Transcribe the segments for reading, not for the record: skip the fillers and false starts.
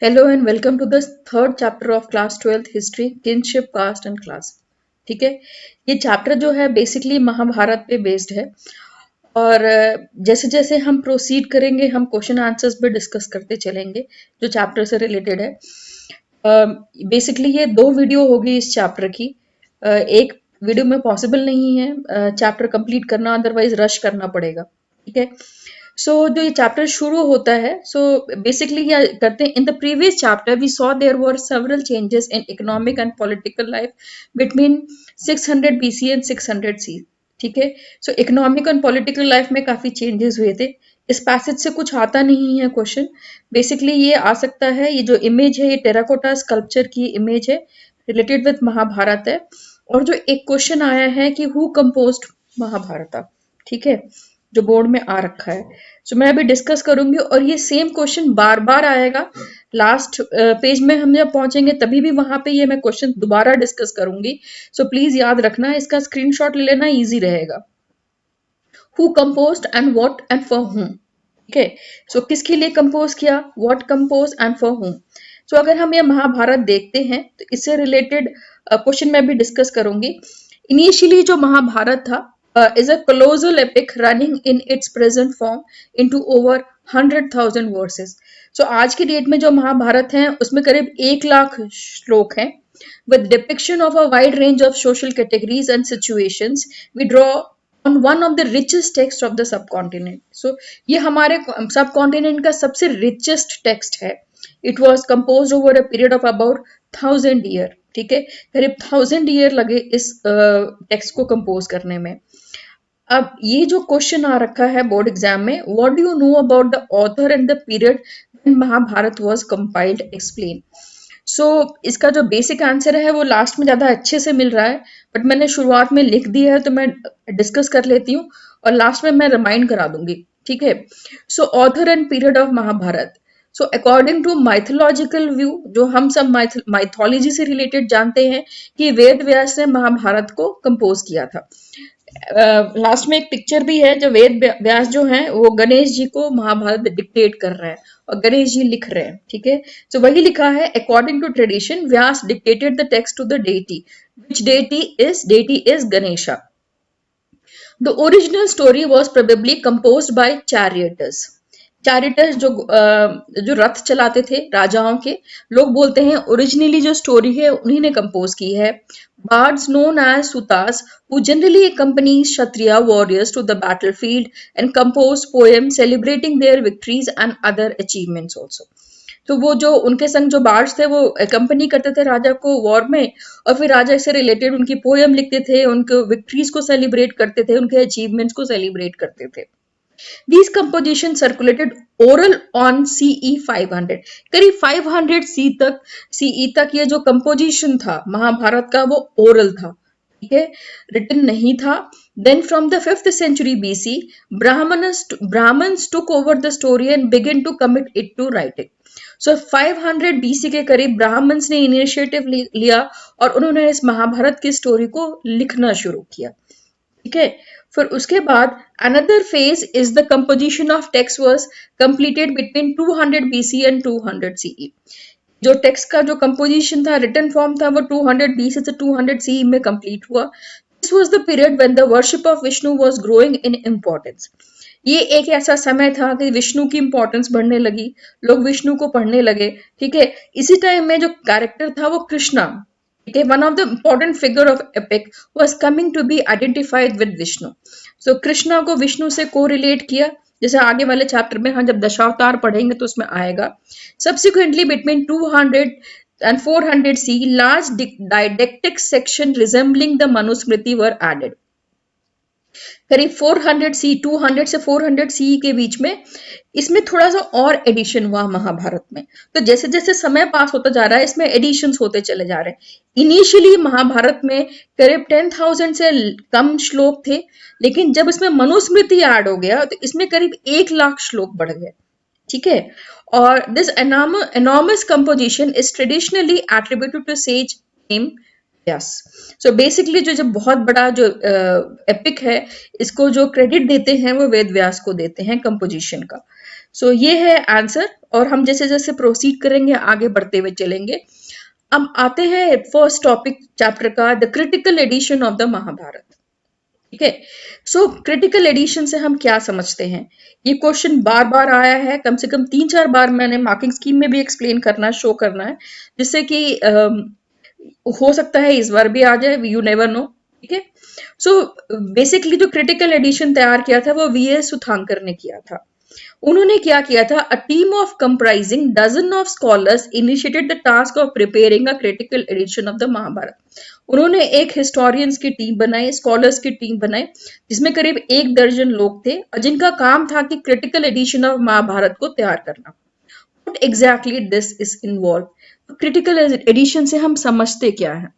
Hello and welcome to the third chapter of class 12th history kinship caste and class। ठीक है, ये chapter जो है basically Mahabharat पे बेस्ड है और जैसे जैसे हम प्रोसीड करेंगे हम क्वेश्चन आंसर्स भी डिस्कस करते चलेंगे जो चैप्टर से रिलेटेड है। बेसिकली ये दो वीडियो होगी इस चैप्टर की। एक वीडियो में पॉसिबल नहीं है चैप्टर कंप्लीट करना, अदरवाइज रश करना पड़ेगा। ठीक है, जो ये चैप्टर शुरू होता है बेसिकली क्या करते हैं, in the previous chapter we saw there were several changes in economic and political life between 600 BC and 600 C. ठीक है, इकोनॉमिक एंड पॉलिटिकल लाइफ में काफी चेंजेस हुए थे। इस पैसेज से कुछ आता नहीं है क्वेश्चन। बेसिकली ये आ सकता है, ये जो इमेज है ये टेराकोटा स्कल्पचर की इमेज है, रिलेटेड विद महाभारत है। और जो एक क्वेश्चन आया है कि हु कंपोज्ड महाभारत, ठीक है, जो बोर्ड में आ रखा है। मैं अभी डिस्कस करूंगी और ये सेम क्वेश्चन बार बार आएगा। लास्ट पेज में हम जब पहुंचेंगे तभी भी वहां पे ये मैं क्वेश्चन दोबारा डिस्कस करूंगी। प्लीज याद रखना, इसका स्क्रीनशॉट ले लेना, इजी रहेगा। Who composed and what and for whom। ठीक है, किसके लिए कंपोज किया, what compose and for whom। अगर हम ये महाभारत देखते हैं तो इससे रिलेटेड क्वेश्चन मैं भी डिस्कस करूंगी। इनिशियली जो महाभारत था is a colossal epic running in its present form into over 100,000 verses। आज की डेट में जो महाभारत है उसमें करीब 1 लाख श्लोक हैं। With depiction of a wide range of social categories and situations, we draw on one of the richest texts of the subcontinent। ये हमारे सबकॉन्टिनेंट का सबसे richest text है। It was composed over a period of about 1000 year। ठीक है, करीब 1000 year लगे इस टेक्स्ट को कंपोज करने में। अब ये जो क्वेश्चन आ रखा है बोर्ड एग्जाम में, what do you know about the author and the period when Mahabharata was compiled, explain. इसका जो बेसिक आंसर है वो लास्ट में ज्यादा अच्छे से मिल रहा है, बट मैंने शुरुआत में लिख दिया है तो मैं डिस्कस कर लेती हूँ और लास्ट में मैं रिमाइंड करा दूंगी। ठीक है, author and period of Mahabharata. According to mythological view, जो हम सब माइथोलॉजी से रिलेटेड जानते हैं कि वेद व्यास ने महाभारत को कंपोज किया था। लास्ट में एक पिक्चर भी है, जो वेद व्यास जो हैं वो गणेश जी को महाभारत डिक्टेट कर रहे हैं और गणेश जी लिख रहे हैं। ठीक है, वही लिखा है, according to tradition Vyasa dictated the text to the deity, which deity is Ganesha। The original story was probably composed by charioteers। चैरिटर्स जो रथ चलाते थे राजाओं के, लोग बोलते हैं ओरिजिनली जो स्टोरी है उन्हीं ने कंपोज की है। Bards known as sutas, who generally accompany Kshatriya warriors to the battlefield and compose poems celebrating their victories and other achievements also। वो जो उनके संग जो बार्ड्स थे वो कंपनी करते थे राजा को वॉर में, और फिर राजा से रिलेटेड उनकी पोयम लिखते थे, उनके विक्ट्रीज को सेलिब्रेट करते थे, उनके अचीवमेंट्स को सेलिब्रेट करते थे। These compositions circulated oral on CE 500। करीब 500 CE तक ये जो कंपोजिशन था महाभारत का वो ओरल था। ठीक है, रिटन नहीं था। Then from the 5th century BC, Brahmins took over the story and began to commit it to writing। 500 BC के करीब ब्राह्मण्स ने इनिशिएटिव लिया और उन्होंने इस महाभारत की स्टोरी को लिखना शुरू किया। ठीक है, फिर उसके बाद another phase is the composition of text was completed between 200 BC and 200 CE। जो टेक्स्ट का जो कंपोजिशन था, रिटन फॉर्म था, वो 200 BC से 200 CE में कंप्लीट हुआ। This was the period when the worship of Vishnu was growing in importance. ये एक ऐसा समय था कि विष्णु की इंपॉर्टेंस बढ़ने लगी, लोग विष्णु को पढ़ने लगे। ठीक है, इसी टाइम में जो कैरेक्टर था वो Krishna, okay, one of the important figure of epic was coming to be identified with Vishnu। Krishna को विष्णु से कोरिलेट किया, जैसे आगे वाले चैप्टर में हम जब दशावतार पढ़ेंगे तो उसमें आएगा। Subsequently between 200 and 400 C, large didactic section resembling the Manusmriti were added। करीब 400 सी 200 से 400 सी के बीच में इसमें थोड़ा सा और एडिशन हुआ महाभारत में। तो जैसे जैसे समय पास होता जा रहा है इसमें एडिशंस होते चले जा रहे हैं। इनिशियली महाभारत में करीब 10,000 से कम श्लोक थे, लेकिन जब इसमें मनुस्मृति ऐड हो गया तो इसमें करीब 1 लाख श्लोक बढ़ गए। ठीक है, और this enormous composition is traditionally attributed to sage name Vyas. Basically जो बहुत बड़ा जो एपिक है, इसको जो क्रेडिट देते हैं वो वेद व्यास को देते हैं कंपोजिशन का। सो ये है आंसर, और हम जैसे जैसे प्रोसीड करेंगे आगे बढ़ते हुए चलेंगे। अब आते हैं फर्स्ट टॉपिक चैप्टर का, the critical edition of the Mahabharata. ठीक है, सो क्रिटिकल एडिशन से हम क्या समझते हैं? ये क्वेश्चन बार बार आया है, कम से कम 3-4 बार मैंने मार्किंग स्कीम में भी एक्सप्लेन करना शो करना है, जिससे कि हो सकता है इस बार भी आ जाए, यू नेवर नो। ठीक है, सो बेसिकली जो क्रिटिकल एडिशन तैयार किया था वो वीएस सुथांकर ने किया था। उन्होंने क्या किया था? A team of comprising dozen of scholars initiated the task of preparing a critical edition of the Mahabharata. उन्होंने एक हिस्टोरियंस की टीम बनाई, स्कॉलर्स की टीम बनाई, जिसमें करीब 1 दर्जन लोग थे, और जिनका काम था कि क्रिटिकल एडिशन ऑफ महाभारत को तैयार करना। What exactly this is involved? Critical edition से हम समझते क्या है?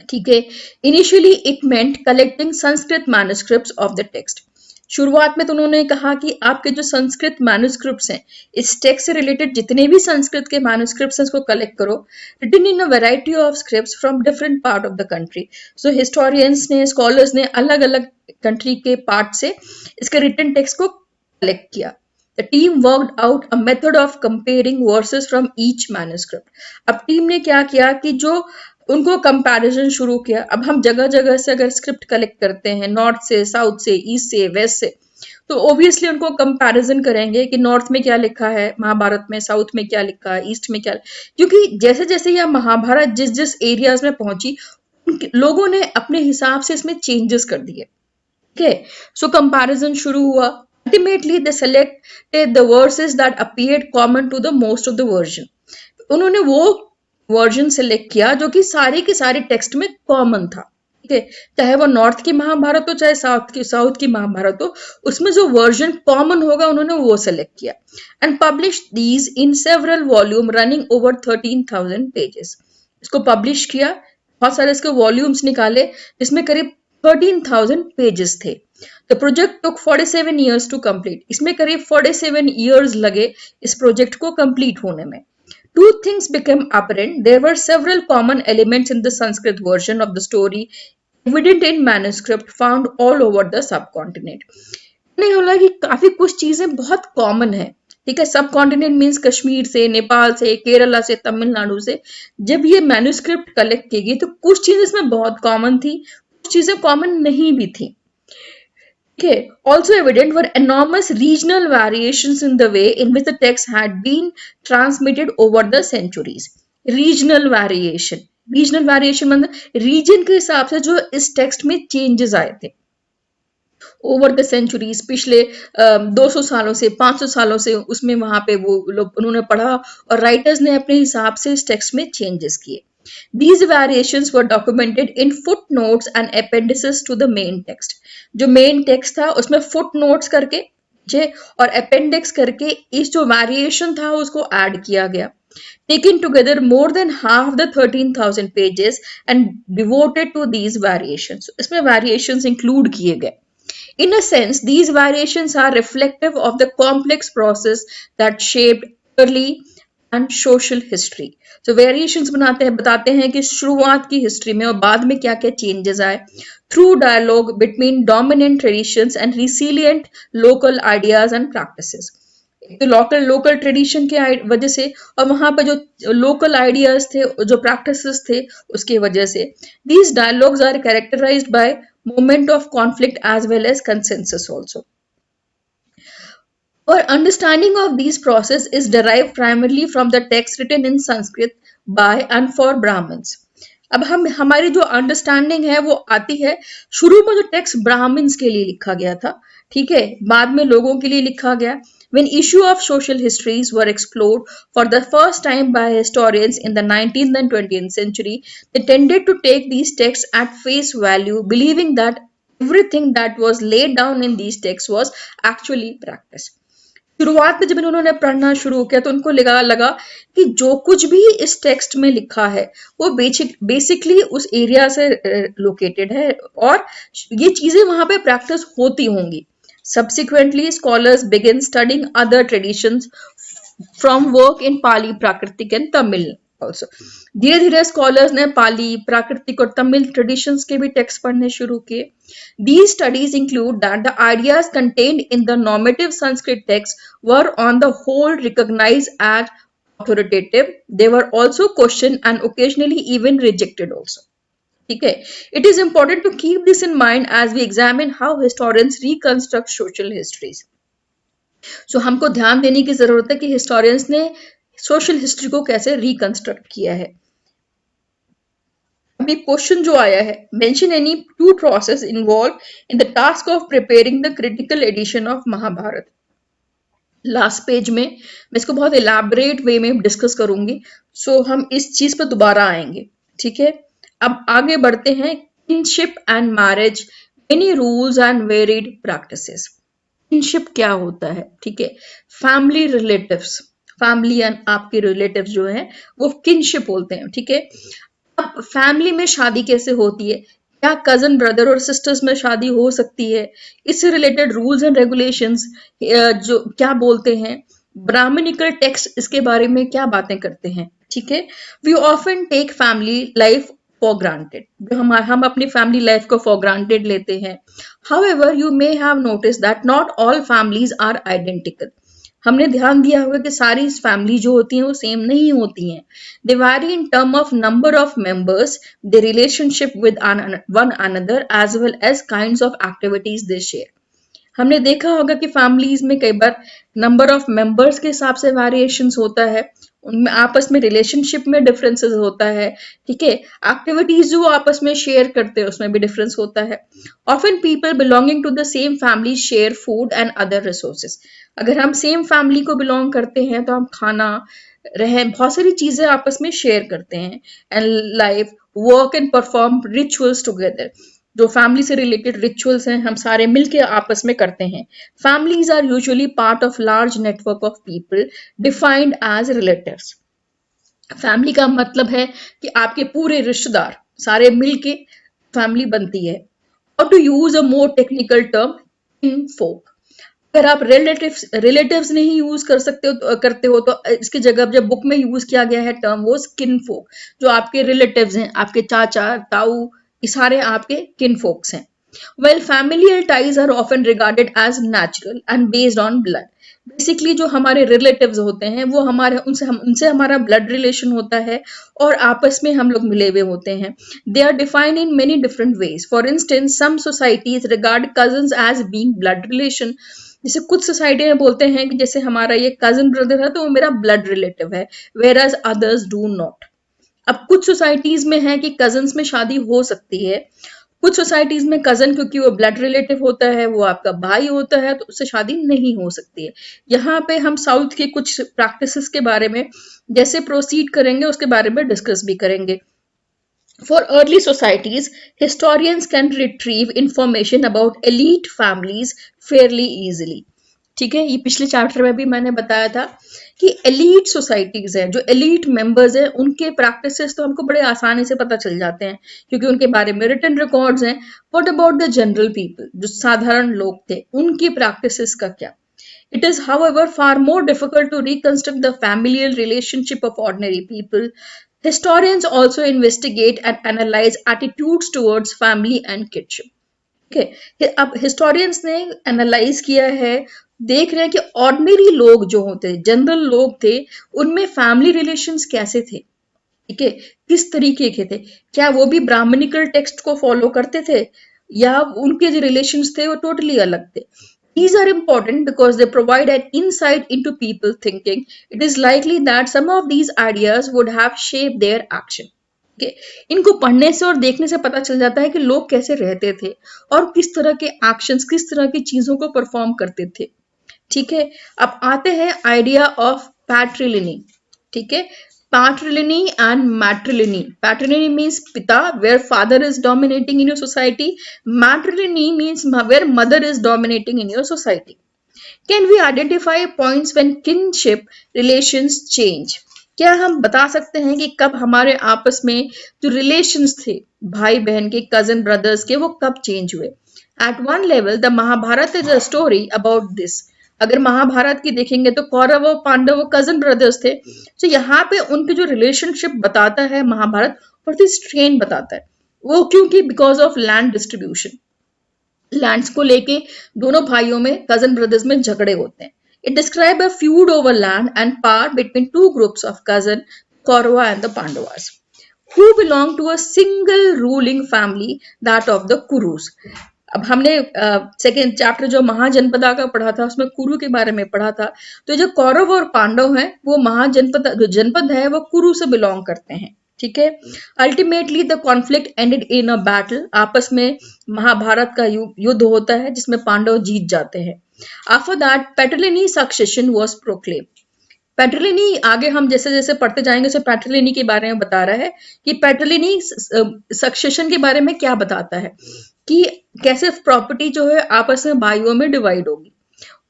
ठीक है, initially it meant collecting Sanskrit manuscripts of the text. शुरुआत में तो उन्होंने कहा कि आपके जो संस्कृत मैन्युस्क्रिप्ट्स हैं, इस टेक्स्ट से रिलेटेड जितने भी संस्कृत के मैन्युस्क्रिप्ट्स हैं, उसको कलेक्ट करो, written in a variety of scripts from different part of the country. So historians ने, स्कॉलर्स ने अलग अलग कंट्री के पार्ट से इसके रिटन टेक्स्ट को कलेक्ट किया। The team worked out a method of comparing verses from each manuscript. अब टीम ने क्या किया कि जो उनको कंपैरिजन शुरू किया। अब हम जगह जगह से अगर स्क्रिप्ट कलेक्ट करते हैं, नॉर्थ से, साउथ से, ईस्ट से, वेस्ट से, तो ऑब्वियसली उनको कंपैरिजन करेंगे कि नॉर्थ में क्या लिखा है महाभारत में, साउथ में क्या लिखा है, ईस्ट में क्या, क्योंकि जैसे जैसे यह महाभारत जिस जिस एरियाज में पहुंची, लोगों ने अपने हिसाब से इसमें चेंजेस कर दिए। ठीक है, सो कंपैरिजन शुरू हुआ। Ultimately, they selected the verses that appeared common to the most of the version. उन्होंने वो वर्जन सेलेक्ट किया जो कि सारे के सारे टेक्स्ट में कॉमन था। ठीक है, चाहे वो नॉर्थ की महाभारत हो, चाहे साउथ की महाभारत हो, उसमें जो वर्जन कॉमन होगा उन्होंने वो सेलेक्ट किया, and publish these in several volume running over 13,000 pages. इसको पब्लिश किया, बहुत सारे इसके वॉल्यूम्स निकाले, जिसमें करीब 13,000 पेजेस थे। The project took 47 years to complete. इसमें करीब 47 years लगे इस प्रोजेक्ट को कंप्लीट होने में। Two things became apparent. There were several common elements in the Sanskrit version of the story evident in manuscript found all over the subcontinent. नहीं होला कि काफी कुछ चीजें बहुत कॉमन है। ठीक है, सब कॉन्टिनेंट मीन्स कश्मीर से, नेपाल से, केरला से, तमिलनाडु से। जब ये मैन्युस्क्रिप्ट कलेक्ट की गई तो कुछ चीजें इसमें बहुत कॉमन थी, कुछ चीजें कॉमन नहीं भी थी। Okay. Also evident were enormous regional variations in the way in which the text had been transmitted over the centuries. Regional variation मतलब रीजन के हिसाब से जो इस टेक्स्ट में चेंजेस आए थे ओवर द सेंचुरीज, पिछले 200 सालों से, 500 सालों से उसमें वहां पे वो लोग उन्होंने पढ़ा और राइटर्स ने अपने हिसाब से इस टेक्स्ट में चेंजेस किए। These variations were documented in footnotes and appendices to the main text. जो मेन टेक्स्ट था उसमें फुटनोट्स करके और अपेंडिक्स करके इस जो वेरिएशन था उसको ऐड किया गया। Taken together more than half the 13,000 pages and devoted to these variations. इसमें variations include किए गए। In a sense, these variations are reflective of the complex process that shaped early and social history. So variations बताते हैं कि शुरुआत की history में और बाद में क्या क्या चेंजेस आए through dialogue between dominant traditions and resilient local ideas and practices. तो लोकल ट्रेडिशन के वजह से और वहां पर जो लोकल आइडियाज थे, जो प्रैक्टिसेस थे, उसकी वजह से these dialogues are characterised by moment of conflict as well as consensus also. Our understanding of these process is derived primarily from the text written in Sanskrit by and for Brahmins. अब हम हमारी जो understanding है वो आती है, शुरू में जो टेक्स्ट ब्राह्मण्स के लिए लिखा गया था, ठीक है, बाद में लोगों के लिए लिखा गया। When issue of social histories were explored for the first time by historians in the 19th and 20th century, they tended to take these texts at face value, believing that everything that was laid down in these texts was actually practiced. शुरुआत में जब उन्होंने पढ़ना शुरू किया तो उनको लगा कि जो कुछ भी इस टेक्स्ट में लिखा है वो बेसिकली उस एरिया से लोकेटेड है और ये चीजें वहां पे प्रैक्टिस होती होंगी। Subsequently, scholars began studying other traditions from work in Pali, Prakritic and Tamil also. धीरे धीरे स्कॉलर्स ने पाली, प्राकृतिक और तमिल ट्रेडिशंस के भी टेक्स्ट पढ़ने शुरू किए। These studies include that the ideas contained in the normative Sanskrit texts were on the whole recognized as authoritative. They were also questioned and occasionally even rejected also. ठीक है, it is important to keep this in mind as we examine how historians reconstruct social histories. So हमको ध्यान देने की जरूरत है कि historians ने social history को कैसे reconstruct किया है। अभी क्वेश्चन जो आया है, mention any two process involve in the task of preparing the critical edition of Mahabharata. Last page में मैं इसको बहुत इलैबोरेट वे में डिस्कस करूंगी, सो हम इस चीज पर दोबारा आएंगे। ठीक है, अब आगे बढ़ते हैं। Kinship and marriage, many rules and varied practices. Kinship क्या होता है? ठीक है, फैमिली रिलेटिव्स, फैमिली एंड आपके रिलेटिव्स जो है वो किनशिप बोलते हैं। ठीक है, अब फैमिली में शादी कैसे होती है? क्या कजन ब्रदर और सिस्टर्स में शादी हो सकती है? इससे रिलेटेड रूल्स एंड रेगुलेशंस जो क्या बोलते हैं? ब्राह्मणिकल टेक्स्ट इसके बारे में क्या बातें करते हैं? ठीक है, we often take family life for granted, हम अपनी फैमिली लाइफ को फॉर ग्रांटेड लेते हैं। However you may have notice that not all families are identical. हमने ध्यान दिया होगा कि सारी फैमिली जो होती हैं वो सेम नहीं होती हैं। They vary in term of number of members, the relationship with one another as well as kinds of activities they share. हमने देखा होगा कि फैमिलीज में कई बार नंबर ऑफ मेंबर्स के हिसाब से वेरिएशंस होता है, उनमें आपस में रिलेशनशिप में डिफरेंसेस होता है। ठीक है, एक्टिविटीज जो आपस में शेयर करते हैं उसमें भी डिफरेंस होता है। Often people belonging to the same family share food and other resources. अगर हम सेम फैमिली को बिलोंग करते हैं तो हम खाना, रह बहुत सारी चीजें आपस में शेयर करते हैं। And life, work and perform rituals together. जो फैमिली से रिलेटेड रिचुअल्स हैं हम सारे मिलके आपस में करते हैं। Families are usually part of large network of people defined as relatives. Family का मतलब है कि आपके पूरे रिश्तेदार सारे मिलके फैमिली बनती है। और to use a more technical term, kinfolk. अगर आप रिलेटिव्स नहीं यूज करते हो तो इसकी जगह जब बुक में यूज किया गया है टर्म वो किन फोक, जो आपके रिलेटिव्स हैं, आपके चाचा ताऊ, ये सारे आपके किन फोक्स हैं। Well, familial ties are often regarded as natural and based on blood. Basically जो हमारे रिलेटिव्स होते हैं वो उनसे हमारा ब्लड रिलेशन होता है और आपस में हम लोग मिले हुए होते हैं। They are defined in many different ways. For instance, some societies regard cousins as being blood relation. जैसे कुछ सोसाइटी में बोलते हैं कि जैसे हमारा ये कजन ब्रदर है तो वो मेरा ब्लड रिलेटिव है, whereas others do not. अब कुछ सोसाइटीज में है कि कजन्स में शादी हो सकती है, कुछ सोसाइटीज में कजन क्योंकि वो ब्लड रिलेटिव होता है, वो आपका भाई होता है, तो उससे शादी नहीं हो सकती है। यहाँ पे हम साउथ के कुछ प्रैक्टिसेस के बारे में जैसे प्रोसीड करेंगे उसके बारे में डिस्कस भी करेंगे। For early societies, historians can retrieve information about elite families fairly easily. ठीक है, ये पिछले चैप्टर में भी मैंने बताया था कि एलीट सोसाइटीज हैं, जो एलीट मेंबर्स हैं, उनके प्रैक्टिसेस तो हमको बड़े आसानी से पता चल जाते हैं क्योंकि उनके बारे में रिटन रिकॉर्ड्स हैं। What about the general people, जो साधारण लोग थे, उनकी प्रैक्टिसेस का क्या? It is, however, far more difficult to reconstruct the familial relationship of ordinary people. Historians also investigate and analyze attitudes towards family and kinship. ठीक है, अब हिस्टोरियंस ने एनालाइज किया है, देख रहे हैं कि ऑर्डिनरी लोग जो होते, जनरल लोग थे, उनमें फैमिली रिलेशंस कैसे थे। ठीक है, किस तरीके के थे? क्या वो भी ब्राह्मणिकल टेक्स्ट को फॉलो करते थे या उनके जो रिलेशंस थे वो टोटली अलग थे? These are important because they provide an insight into people thinking. It is likely that some of these ideas would have shaped their action. Okay? इनको पढ़ने से और देखने से पता चल जाता है कि लोग कैसे रहते थे और किस तरह के एक्शंस, किस तरह की चीजों को परफॉर्म करते थे। ठीक है, अब आते हैं आइडिया ऑफ पैट्रिलिनी। ठीक है, patrilineal and matrilineal. Patrilineal means pita, where father is dominating in your society. Matrilineal means where mother is dominating in your society. Can we identify points when kinship relations change? क्या हम बता सकते हैं कि कब हमारे आपस में जो रिलेशंस थे भाई बहन के, कजन ब्रदर्स के, वो कब चेंज हुए? At one level, the Mahabharata is a story about this. अगर महाभारत की देखेंगे तो कौरव और पांडव कजन ब्रदर्स थे। तो यहाँ पे उनकी जो रिलेशनशिप बताता है महाभारत, बहुत ही स्ट्रेन बताता है। वो क्योंकि because of land distribution, lands को लेके दोनों भाइयों में, कजन ब्रदर्स में झगड़े होते हैं। It describe a feud over land and power between two groups of cousin, Kaurava and the Pandavas, who belong to a single ruling family, that of the Kurus. अब हमने सेकेंड चैप्टर जो महाजनपदा का पढ़ा था उसमें कुरु के बारे में पढ़ा था। तो जो कौरव और पांडव हैं वो महाजनपद, जो जनपद है वो कुरु से बिलोंग करते हैं। ठीक है। Ultimately the conflict ended in a battle, आपस में महाभारत का युद्ध होता है जिसमें पांडव जीत जाते हैं। After that patriliny succession was proclaim. Patriliny, आगे हम जैसे जैसे पढ़ते जाएंगे उसे पेट्रोलिनी के बारे में बता रहा है कि पेट्रोलिनी सक्सेशन के बारे में क्या बताता है कि कैसे प्रॉपर्टी जो है आपस में भाइयों में डिवाइड होगी।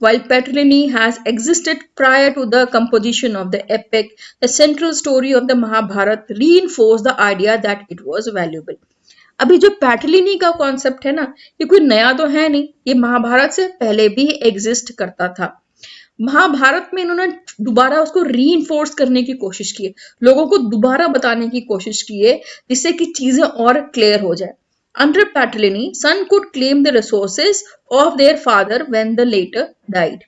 While Patriliani has existed prior to the composition of the epic, the central story of the Mahabharata reinforced the idea that it was valuable. अभी जो पैटलिनी का कॉन्सेप्ट है ना, ये कोई नया तो है नहीं, ये महाभारत से पहले भी एग्जिस्ट करता था। महाभारत में इन्होंने दोबारा उसको रीइंफोर्स करने की कोशिश की है, लोगों को दोबारा बताने की कोशिश की है जिससे कि चीजें और क्लियर हो जाए। Under patriliny, son could claim the resources of their father when the latter died.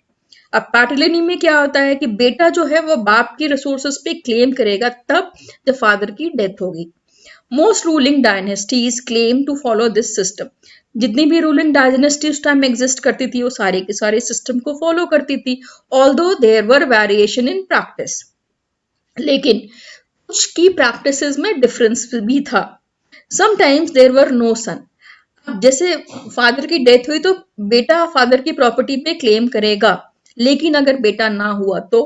अब पैटलिनी में क्या होता है कि बेटा जो है वो बाप की रिसोर्सेज पे क्लेम करेगा तब जब फादर की डेथ होगी। Most ruling dynasties claim to follow this system. जितनी भी रूलिंग डायनेस्टी उस टाइम एग्जिस्ट करती थी वो सारे के सारे सिस्टम को फॉलो करती थी, although there were variation in practice, लेकिन कुछ की प्रैक्टिसेस में डिफरेंस भी था। Sometimes there were no son. जैसे फादर की डेथ हुई तो बेटा फादर की प्रॉपर्टी पे क्लेम करेगा, लेकिन अगर बेटा ना हुआ तो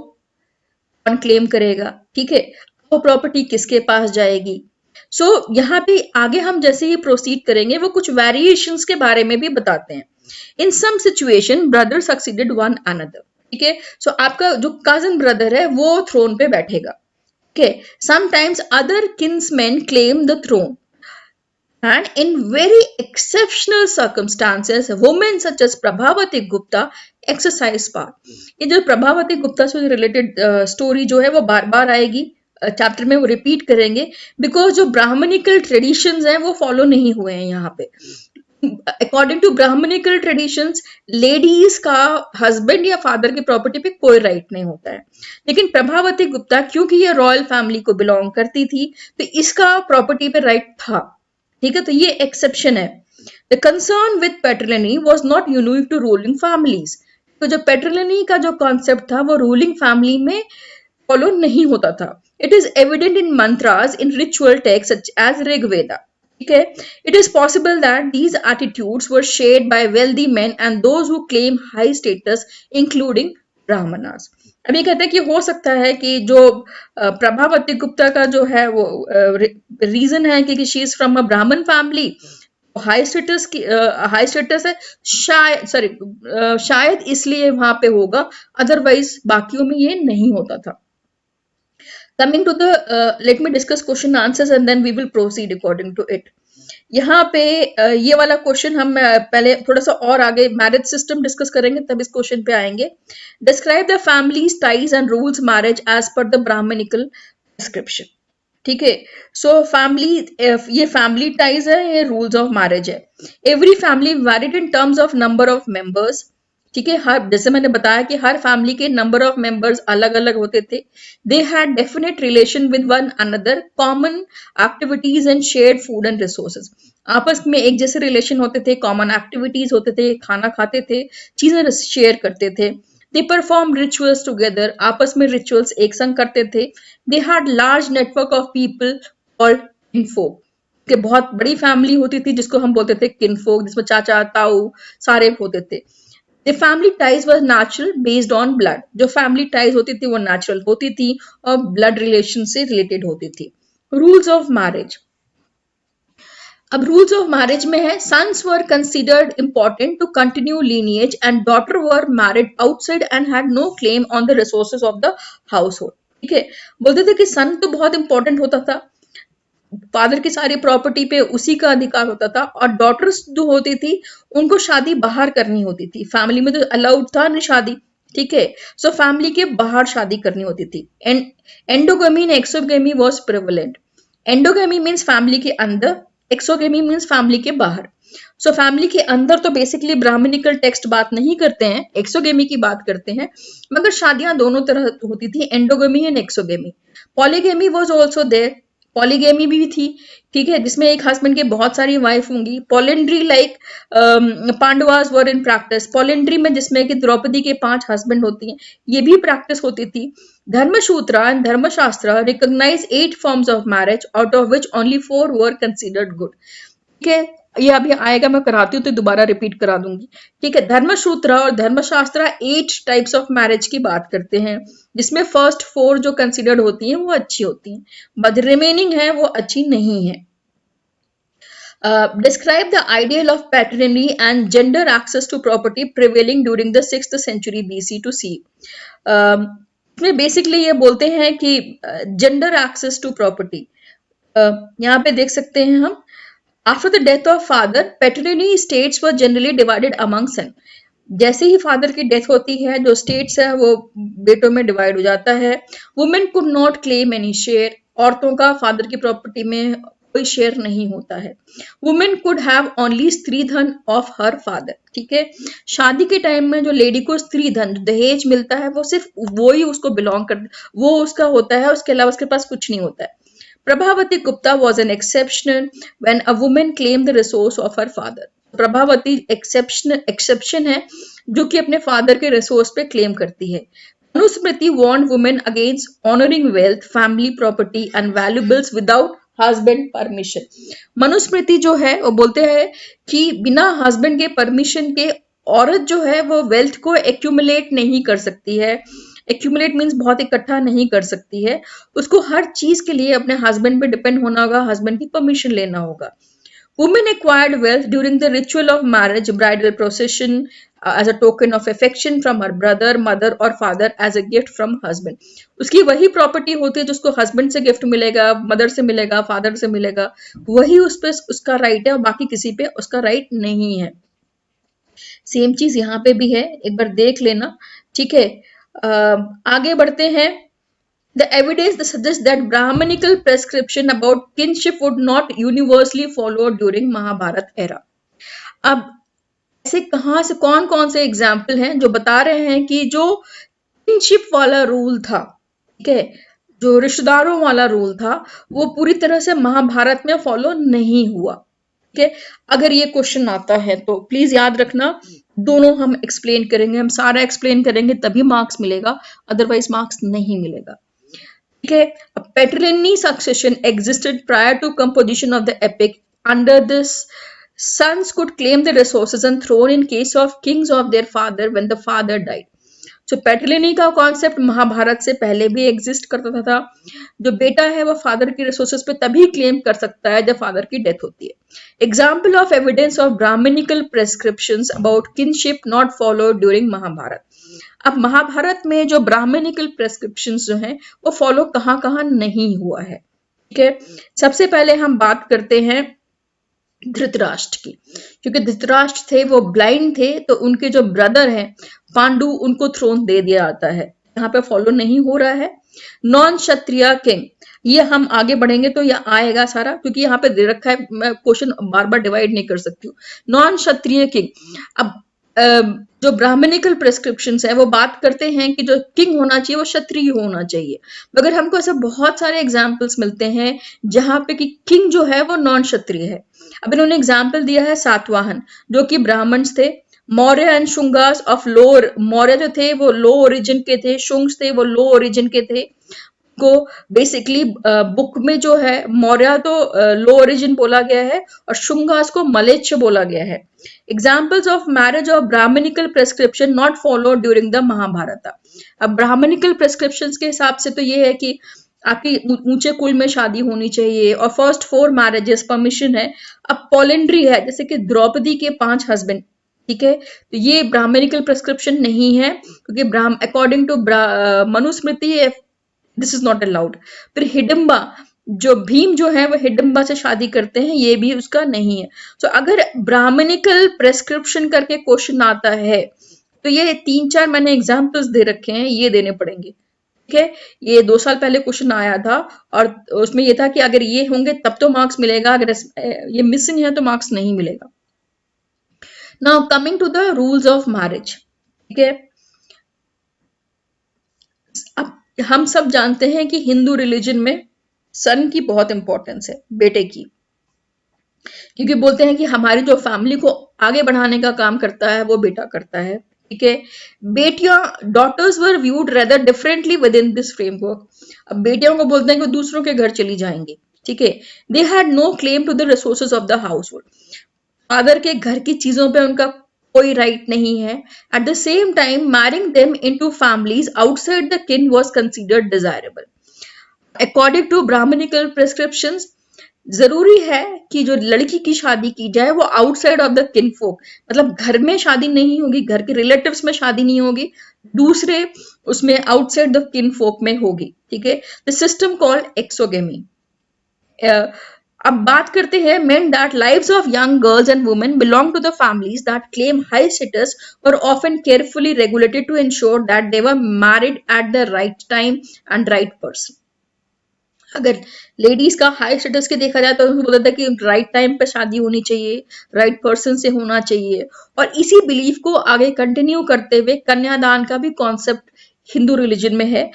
कौन क्लेम करेगा? ठीक है, वो प्रॉपर्टी किसके पास जाएगी? सो यहाँ पे आगे हम जैसे ही प्रोसीड करेंगे वो कुछ वेरिएशंस के बारे में भी बताते हैं। In some situation brother succeeded one another. ठीक है, सो आपका जो कजन ब्रदर है वो थ्रोन पे बैठेगा। Okay, sometimes other kinsmen claim the throne, and in very exceptional circumstances, women such as Prabhavati Gupta exercise power. ये जो प्रभावती गुप्ता से रिलेटेड स्टोरी जो है वो बार बार आएगी चैप्टर में, वो रिपीट करेंगे बिकॉज जो ब्राह्मणिकल ट्रेडिशंस हैं वो फॉलो नहीं हुए हैं यहाँ पे। According to Brahmanical traditions, ladies का हस्बैंड या फादर की प्रॉपर्टी पे कोई राइट नहीं होता है, लेकिन प्रभावती गुप्ता क्योंकि ये रॉयल फैमिली को बिलोंग करती थी तो इसका प्रॉपर्टी पे राइट था। ठीक है, तो ये एक्सेप्शन है। The concern with patriliny was not unique to ruling families. तो जो पेट्रिलिनी का जो कॉन्सेप्ट था वो रूलिंग फैमिली में फॉलो नहीं होता था। It is evident in mantras, in ritual text such as Rigveda. ठीक है, it is possible that these attitudes were shared by wealthy men and those who claim high status including Brahmanas. अभी कहते हैं कि हो सकता है कि जो प्रभावती गुप्ता का जो है वो रीजन है कि शी इज फ्रॉम अ ब्राह्मण फैमिली, हाई स्टेटस की हाई स्टेटस है, शायद इसलिए वहां पे होगा, अदरवाइज बाकियों में ये नहीं होता था। Coming to the let me discuss question answers and then we will proceed according to it. यहाँ पे ये वाला क्वेश्चन हम पहले थोड़ा सा और आगे मैरिज सिस्टम डिस्कस करेंगे तब इस क्वेश्चन पे आएंगे। Describe the families ties and rules marriage as per the Brahmanical description. ठीक है, सो फैमिली, ये फैमिली टाइज है, ये रूल्स ऑफ मैरिज है। Every family varied in terms of number of members. ठीक है, हर, जैसे मैंने बताया कि हर फैमिली के नंबर ऑफ मेंबर्स अलग अलग होते थे। They had definite relation with one another, common activities and shared food and resources. आपस में एक जैसे रिलेशन होते थे, कॉमन एक्टिविटीज होते थे, खाना खाते थे, चीजें शेयर करते थे। दे परफॉर्म रिचुअल्स टुगेदर, आपस में रिचुअल्स एक संग करते थे। They had large network of people called kinfolk, कि बहुत बड़ी फैमिली होती थी जिसको हम बोलते थे किनफोक, जिसमें चाचा ताऊ सारे होते थे। The family ties were natural based on blood. जो family ties होती थी वो natural होती थी और blood relation से related होती थी। Rules of marriage. अब rules of marriage में है, sons were considered important to continue lineage and daughter were married outside and had no claim on the resources of the household. ठीक है, बोलते थे कि son तो बहुत important होता था, फादर की सारी प्रॉपर्टी पे उसी का अधिकार होता था, और डॉटर्स जो होती थी उनको शादी बाहर करनी होती थी, फैमिली में तो अलाउड था नहीं शादी, ठीक है। सो फैमिली के बाहर शादी करनी होती थी। And endogamy and exogamy was prevalent. Endogamy means family के अंदर, एक्सोगमी मीन्स फैमिली के बाहर। सो फैमिली के अंदर तो बेसिकली ब्राह्मणिकल टेक्स्ट बात नहीं करते हैं, एक्सोगेमी की बात करते हैं, मगर शादियां दोनों तरह होती थी, endogamy and exogamy. Polygamy was also there, polygamy भी थी, ठीक है, जिसमें एक हस्बैंड के बहुत सारी वाइफ होंगी। Polyandry like Pandavas were in practice, polyandry में जिसमें कि द्रौपदी के 5 हस्बैंड होती हैं, ये भी प्रैक्टिस होती थी। Dharmasutra and Dharmashastra recognise 8 forms of marriage, out of which only 4 were considered good. ठीक है, ये अभी आएगा, मैं कराती हूँ तो दोबारा रिपीट करा दूंगी। ठीक है, धर्मसूत्र और धर्मशास्त्र 8 टाइप्स ऑफ मैरिज की बात करते हैं, जिसमें फर्स्ट 4 जो कंसिडर्ड होती हैं वो अच्छी होती हैं, बट रिमेनिंग है वो अच्छी नहीं है। Describe the ideal of patrimony and gender access to property prevailing during the 6th century BC to C. इसमें बेसिकली ये बोलते हैं कि जेंडर एक्सेस टू प्रॉपर्टी, यहाँ पे देख सकते हैं हम, after the death of father patriliny estates were generally divided among son. जैसे ही फादर की डेथ होती है, जो स्टेट्स है वो बेटों में डिवाइड हो जाता है। Women could not claim any share, औरतों का फादर की प्रॉपर्टी में कोई शेयर नहीं होता है। वुमेन कुड हैव ओनली स्त्री धन ऑफ हर फादर। ठीक है, शादी के टाइम में जो लेडी को स्त्री धन दहेज मिलता है वो सिर्फ वो ही उसको बिलोंग कर, वो उसका होता है, उसके अलावा उसके पास कुछ नहीं होता है। Prabhavati Gupta was an exception when a women claim the resource of her father. Prabhavati exception है जो कि अपने फादर के रिसोर्स पे क्लेम करती है। Manusmriti warned women against honouring wealth, family property and valuables without husband permission. Manusmriti जो है वो बोलते हैं कि बिना हस्बैंड के परमिशन के औरत जो है वो वेल्थ को एक्यूमुलेट नहीं कर सकती है। एक्यूमुलेट मीन्स बहुत इकट्ठा नहीं कर सकती है, उसको हर चीज के लिए अपने हस्बैंड पे डिपेंड होना होगा, हस्बैंड की परमिशन लेना होगा। Women acquired wealth during the ritual of marriage, bridal procession, as a token of affection from her brother, mother or father as a gift from husband. उसकी वही प्रॉपर्टी होती है जो उसको हस्बैंड से गिफ्ट मिलेगा, मदर से मिलेगा, फादर से मिलेगा, वही उस पे उसका राइट है और बाकी किसी पे उसका राइट नहीं है। सेम चीज यहाँ पे भी है, एक बार देख लेना। ठीक है, आगे बढ़ते हैं। The evidence suggests that Brahmanical prescription about kinship would not universally follow during Mahabharat era. अब ऐसे कहाँ से कौन कौन से एग्जाम्पल हैं जो बता रहे हैं कि जो किनशिप वाला रूल था, ठीक है, जो रिश्तेदारों वाला रूल था, वो पूरी तरह से महाभारत में फॉलो नहीं हुआ। ठीक है, अगर ये क्वेश्चन आता है तो प्लीज याद रखना, दोनों हम एक्सप्लेन करेंगे, हम सारा एक्सप्लेन करेंगे तभी मार्क्स मिलेगा, अदरवाइज मार्क्स नहीं मिलेगा। Okay, a patrilineal succession existed prior to composition of the epic. Under this, sons could claim the resources and throne in case of kings of their father when the father died. So पैट्रिलिनी का concept Mahabharat से पहले भी exist करता था। जो बेटा है वो फादर की रिसोर्सेज पे तभी क्लेम कर सकता है जब फादर की डेथ होती है। Example of evidence of Brahmanical prescriptions about kinship not followed during Mahabharata. अब महाभारत में जो ब्राह्मणिकल प्रेस्क्रिप्शंस जो हैं वो फॉलो कहाँ कहाँ नहीं हुआ है। ठीक है, सबसे पहले हम बात करते हैं धृतराष्ट्र की, क्योंकि धृतराष्ट्र थे वो ब्लाइंड थे, तो उनके जो ब्रदर हैं पांडु, उनको थ्रोन दे दिया जाता है, यहाँ पे फॉलो नहीं हो रहा है। नॉन क्षत्रिय किंग, ये हम आगे बढ़ेंगे तो यह आएगा सारा, क्योंकि यहाँ पे दे रखा है, मैं क्वेश्चन बार बार डिवाइड नहीं कर सकती हूँ। नॉन क्षत्रिय किंग, अब जो ब्राह्मणिकल प्रेस्क्रिप्शंस है वो बात करते हैं कि जो किंग होना चाहिए वो क्षत्रिय होना चाहिए, मगर हमको ऐसे बहुत सारे एग्जाम्पल्स मिलते हैं जहां पे कि किंग जो है वो नॉन क्षत्रिय है। अब इन्होंने एग्जाम्पल दिया है सातवाहन, जो कि ब्राह्मण्स थे। Maurya and Shungas of lower, Maurya जो थे वो लो ओरिजिन के थे, शुंग्स थे वो लो ओरिजिन के थे। को बेसिकली बुक में जो है मौर्य तो लो ओरिजिन बोला गया है और शुंगास को मलेच्छ बोला गया है। Examples of marriage of Brahmanical prescription not follow during the Mahabharata. अब ब्राह्मणिकल प्रेस्क्रिप्शन के हिसाब से तो ये है कि आपकी ऊंचे कुल में शादी होनी चाहिए और फर्स्ट 4 मैरिजेस परमिशन है। अब पॉलिंड्री है, जैसे कि द्रौपदी के 5 हस्बैंड, ठीक है, तो ये ब्राह्मणिकल प्रेस्क्रिप्शन नहीं है, क्योंकि according to Manusmriti this is not allowed. फिर हिडिंबा, जो भीम जो है वो हिडिंबा से शादी करते हैं, ये भी उसका नहीं है। तो अगर ब्राह्मणिकल प्रेस्क्रिप्शन करके क्वेश्चन आता है तो तो ये 3-4 मैंने एग्जाम्पल्स दे रखे हैं, ये देने पड़ेंगे। ठीक है, ये 2 साल पहले क्वेश्चन आया था और उसमें ये था कि अगर ये होंगे तब तो मार्क्स मिलेगा, अगर ये मिसिंग है तो मार्क्स नहीं मिलेगा। Now coming to the rules of marriage. ठीक है, अब हम सब जानते हैं कि हिंदू रिलीजन में सन की बहुत इंपॉर्टेंस है, बेटे की, क्योंकि बोलते हैं कि हमारी जो फैमिली को आगे बढ़ाने का काम करता है वो बेटा करता है। ठीक है, बेटियां, daughters were viewed rather differently within this framework. अब बेटियों को बोलते हैं कि दूसरों के घर चली जाएंगी। ठीक है, they had no claim to the resources of the household. Father के घर की चीजों पे उनका कोई राइट नहीं है। At the same time marrying them into families outside the kin was considered desirable. According to Brahmanical prescriptions, जरूरी है कि जो लड़की की शादी की जाए वो आउटसाइड ऑफ द किनफोक, मतलब घर में शादी नहीं होगी, घर के रिलेटिव्स में शादी नहीं होगी, दूसरे उसमें आउटसाइड द किनफोक में होगी। ठीक है, द सिस्टम कॉल्ड एक्सोगेमी। अब बात करते हैं men that lives of young girls and women belong to the families that claim high status were often carefully regulated to ensure that they were married at the right time and right person. अगर ladies का high status के देखा जाए तो उनको बोला था कि राइट टाइम पे शादी होनी चाहिए, राइट पर्सन से होना चाहिए, और इसी बिलीफ को आगे कंटिन्यू करते हुए कन्यादान का भी कॉन्सेप्ट हिंदू रिलीजन में है।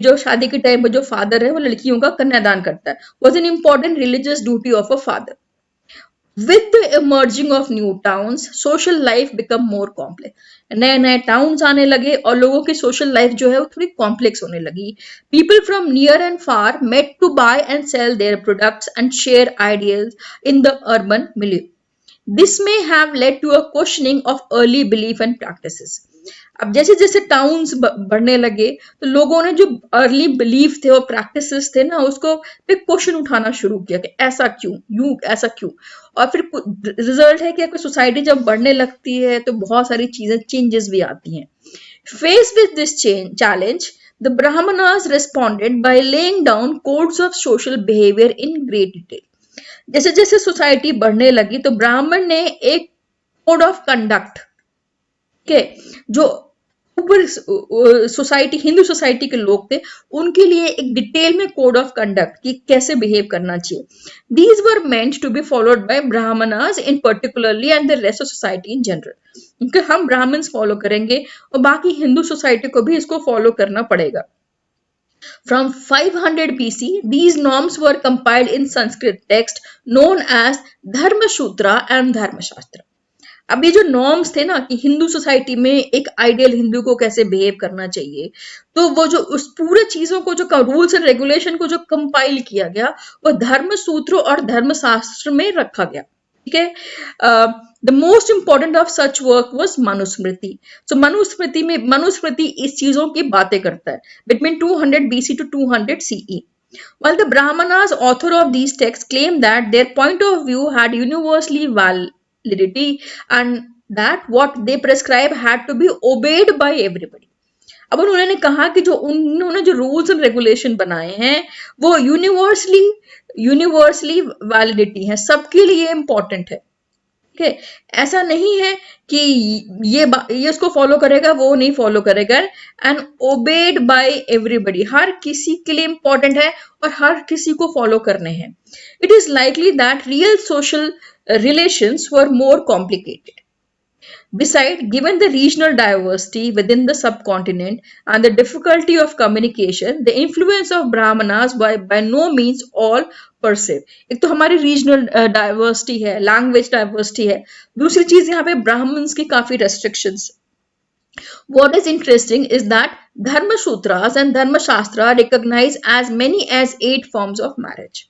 जो शादी के टाइम पे जो फादर है वो लड़कियों का कन्यादान करता है, was an important religious duty of a father. With the emerging of new towns, social life become more complex. नए नए टाउन्स आने लगे और लोगों की सोशल लाइफ जो है वो थोड़ी कॉम्प्लेक्स होने लगी। People from near and far met to buy and sell their products and share ideals in the urban milieu. This may have led to a questioning of early belief and practices. अब जैसे जैसे towns बढ़ने लगे तो लोगों ने जो early belief थे और प्रैक्टिसेस थे ना, उसको पे क्वेश्चन उठाना शुरू किया कि ऐसा क्यों, यूं ऐसा क्यों। और फिर रिजल्ट है कि कोई सोसाइटी जब बढ़ने लगती है तो बहुत सारी चीजें चेंजेस भी आती हैं। Face with this challenge, the Brahmanas responded by laying down codes of social behaviour in great detail. जैसे जैसे सोसाइटी बढ़ने लगी तो ब्राह्मण ने एक कोड ऑफ कंडक्ट के जो ऊपर सोसाइटी, हिंदू सोसाइटी के लोग थे, उनके लिए एक डिटेल में कोड ऑफ कंडक्ट कि कैसे बिहेव करना चाहिए। These were meant to be followed by Brahmanas in particularly and the rest of society in general, क्योंकि हम ब्राह्मण्स फॉलो करेंगे और बाकी हिंदू सोसाइटी को भी इसको फॉलो करना पड़ेगा। From 500 BC, these norms were compiled in Sanskrit text known as Dharmasutra and Dharmashastra. अब ये जो नॉर्म्स थे ना कि हिंदू सोसाइटी में एक आइडियल हिंदू को कैसे बिहेव करना चाहिए, तो वो जो उस पूरे चीजों को जो रूल्स एंड रेगुलेशन को जो कंपाइल किया गया वो धर्म सूत्र और धर्मशास्त्र में रखा गया। ठीक है, the most important of such work was Manusmriti. So Manusmriti इस चीजों की बातें करता है between 200 BC to 200 CE. While the Brahmanas, author of these texts, claim that their point of view had universally validity and that what they prescribe had to be obeyed by everybody. अब उन्होंने कहा कि जो उन्होंने जो rules and regulation बनाए हैं वो यूनिवर्सली वैलिडिटी है, सबके लिए इंपॉर्टेंट है। ठीक है, ऐसा नहीं है कि ये उसको फॉलो करेगा वो नहीं फॉलो करेगा, एंड ओबेड बाय एवरीबडी, हर किसी के लिए इंपॉर्टेंट है और हर किसी को फॉलो करने हैं। It is likely that real social relations were more complicated. Besides, given the regional diversity within the subcontinent and the difficulty of communication, the influence of Brahmanas by no means all perceived. एक तो हमारी regional diversity है, language diversity है, दूसरी चीज यहाँ पे Brahmins की काफी restrictions. What is interesting is that Dharma Sutras and Dharma Shastra recognize as many as 8 forms of marriage.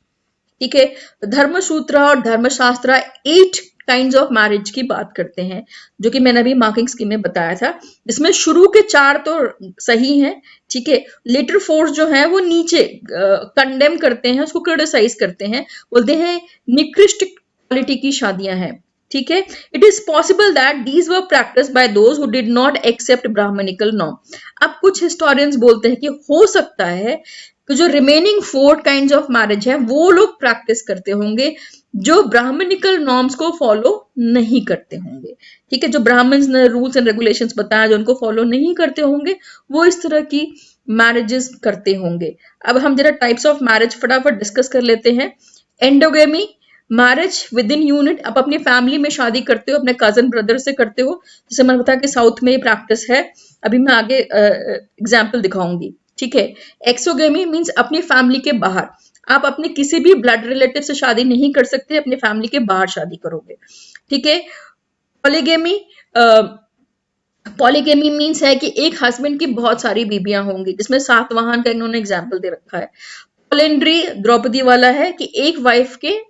ठीक है, धर्म सूत्र और धर्मशास्त्र 8 काइंड्स ऑफ मैरिज की बात करते हैं, जो कि मैंने अभी मार्किंग स्कीम में बताया था, जिसमें शुरू के 4 तो सही हैं। ठीक है, लेटर 4 जो है वो नीचे कंडेम करते हैं, उसको क्रिटिसाइज करते हैं, बोलते हैं निकृष्ट क्वालिटी की शादियां हैं। ठीक है, it is possible that these were practice by those who did not accept Brahmanical norm. अब कुछ हिस्टोरियंस बोलते हैं कि हो सकता है तो जो रिमेनिंग 4 काइंड्स ऑफ मैरिज है वो लोग प्रैक्टिस करते होंगे जो ब्राह्मणिकल नॉर्म्स को फॉलो नहीं करते होंगे। ठीक है, जो ब्राह्मण्स ने रूल्स एंड रेगुलेशंस बताया जो उनको फॉलो नहीं करते होंगे वो इस तरह की मैरिजेस करते होंगे। अब हम जरा टाइप्स ऑफ मैरिज फटाफट डिस्कस कर लेते हैं। Endogamy, marriage with in unit, आप अपनी फैमिली में शादी करते हो, अपने कजन ब्रदर से करते हो, जैसे मैंने बताया कि साउथ में ये प्रैक्टिस है, अभी मैं आगे एग्जाम्पल दिखाऊंगी। ठीक है, एक्सोगेमी मीन्स अपनी फैमिली के बाहर, आप अपने किसी भी ब्लड रिलेटिव से शादी नहीं कर सकते, अपनी फैमिली के बाहर शादी करोगे। ठीक है, पॉलीगेमी, पॉलीगेमी मीन्स है कि एक हस्बैंड की बहुत सारी बीबियां होंगी, जिसमें सातवाहन का इन्होंने एग्जाम्पल दे रखा है। पोलेंड्री द्रौपदी वाला है कि एक वाइफ के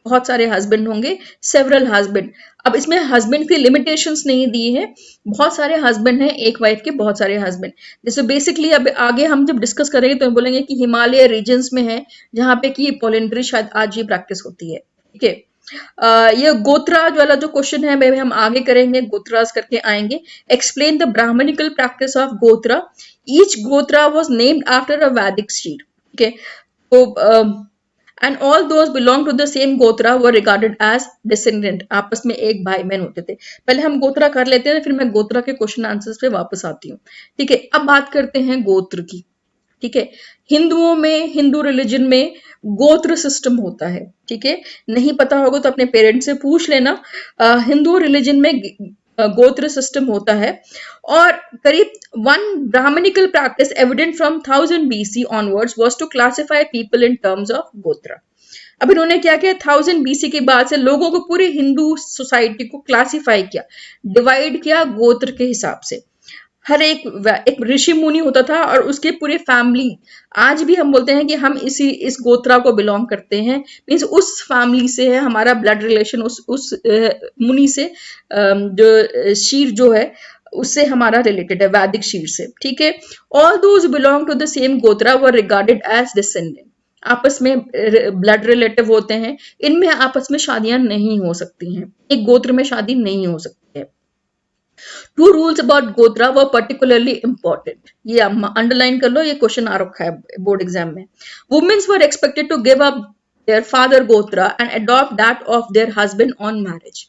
बहुत सारे हस्बैंड होंगे, सेवरल हस्बैंड। अब इसमें हस्बैंड की लिमिटेशंस नहीं दी है, बहुत सारे हस्बैंड हैं, एक वाइफ के बहुत सारे हस्बैंड। जैसे बेसिकली अब आगे हम जब डिस्कस करेंगे तो बोलेंगे कि हिमालय रीजन्स में है जहां पे कि पोलेंड्री शायद आज ये प्रैक्टिस होती है। ठीक है, ये गोत्राज वाला जो क्वेश्चन है मैं हम आगे करेंगे, गोत्राज करके आएंगे। Explain the Brahmanical practice of gotra, each gotra was named after a Vedic state. ठीक है, तो and all those belong to the same gotra were regarded as descendant, आपस में एक भाई बहन होते थे। पहले हम गोत्रा कर लेते हैं, फिर मैं गोत्रा के क्वेश्चन आंसर्स पे वापस आती हूँ। ठीक है, अब बात करते हैं गोत्र की। ठीक है, हिंदुओं में, हिंदू रिलीजन में गोत्र सिस्टम होता है। ठीक है, नहीं पता होगा तो अपने पेरेंट्स से पूछ लेना। हिंदू रिलीजन में गोत्र सिस्टम होता है, और करीब one Brahmanical practice evident from 1000 BC onwards was to classify people in terms of gotra. अब इन्होंने क्या किया, 1000 BC के बाद से लोगों को, पूरी हिंदू सोसाइटी को क्लासिफाई किया, डिवाइड किया गोत्र के हिसाब से। हर एक ऋषि मुनि होता था और उसके पूरे फैमिली, आज भी हम बोलते हैं कि हम इस गोत्रा को बिलोंग करते हैं, मीन्स उस फैमिली से है हमारा ब्लड रिलेशन, उस मुनि से, जो शीर जो है उससे हमारा रिलेटेड है, वैदिक शीर से। ठीक है, all those belong to the same gotra were regarded as descendant, आपस में ब्लड रिलेटिव होते हैं, इनमें आपस में शादियां नहीं हो सकती हैं, एक गोत्र में शादी नहीं हो सकती है। To rules about gotra were particularly important, ये अंडरलाइन कर लो, ये क्वेश्चन आ रखा है बोर्ड एग्जाम में। Women's were expected to give up their father gotra and adopt that of their husband on marriage.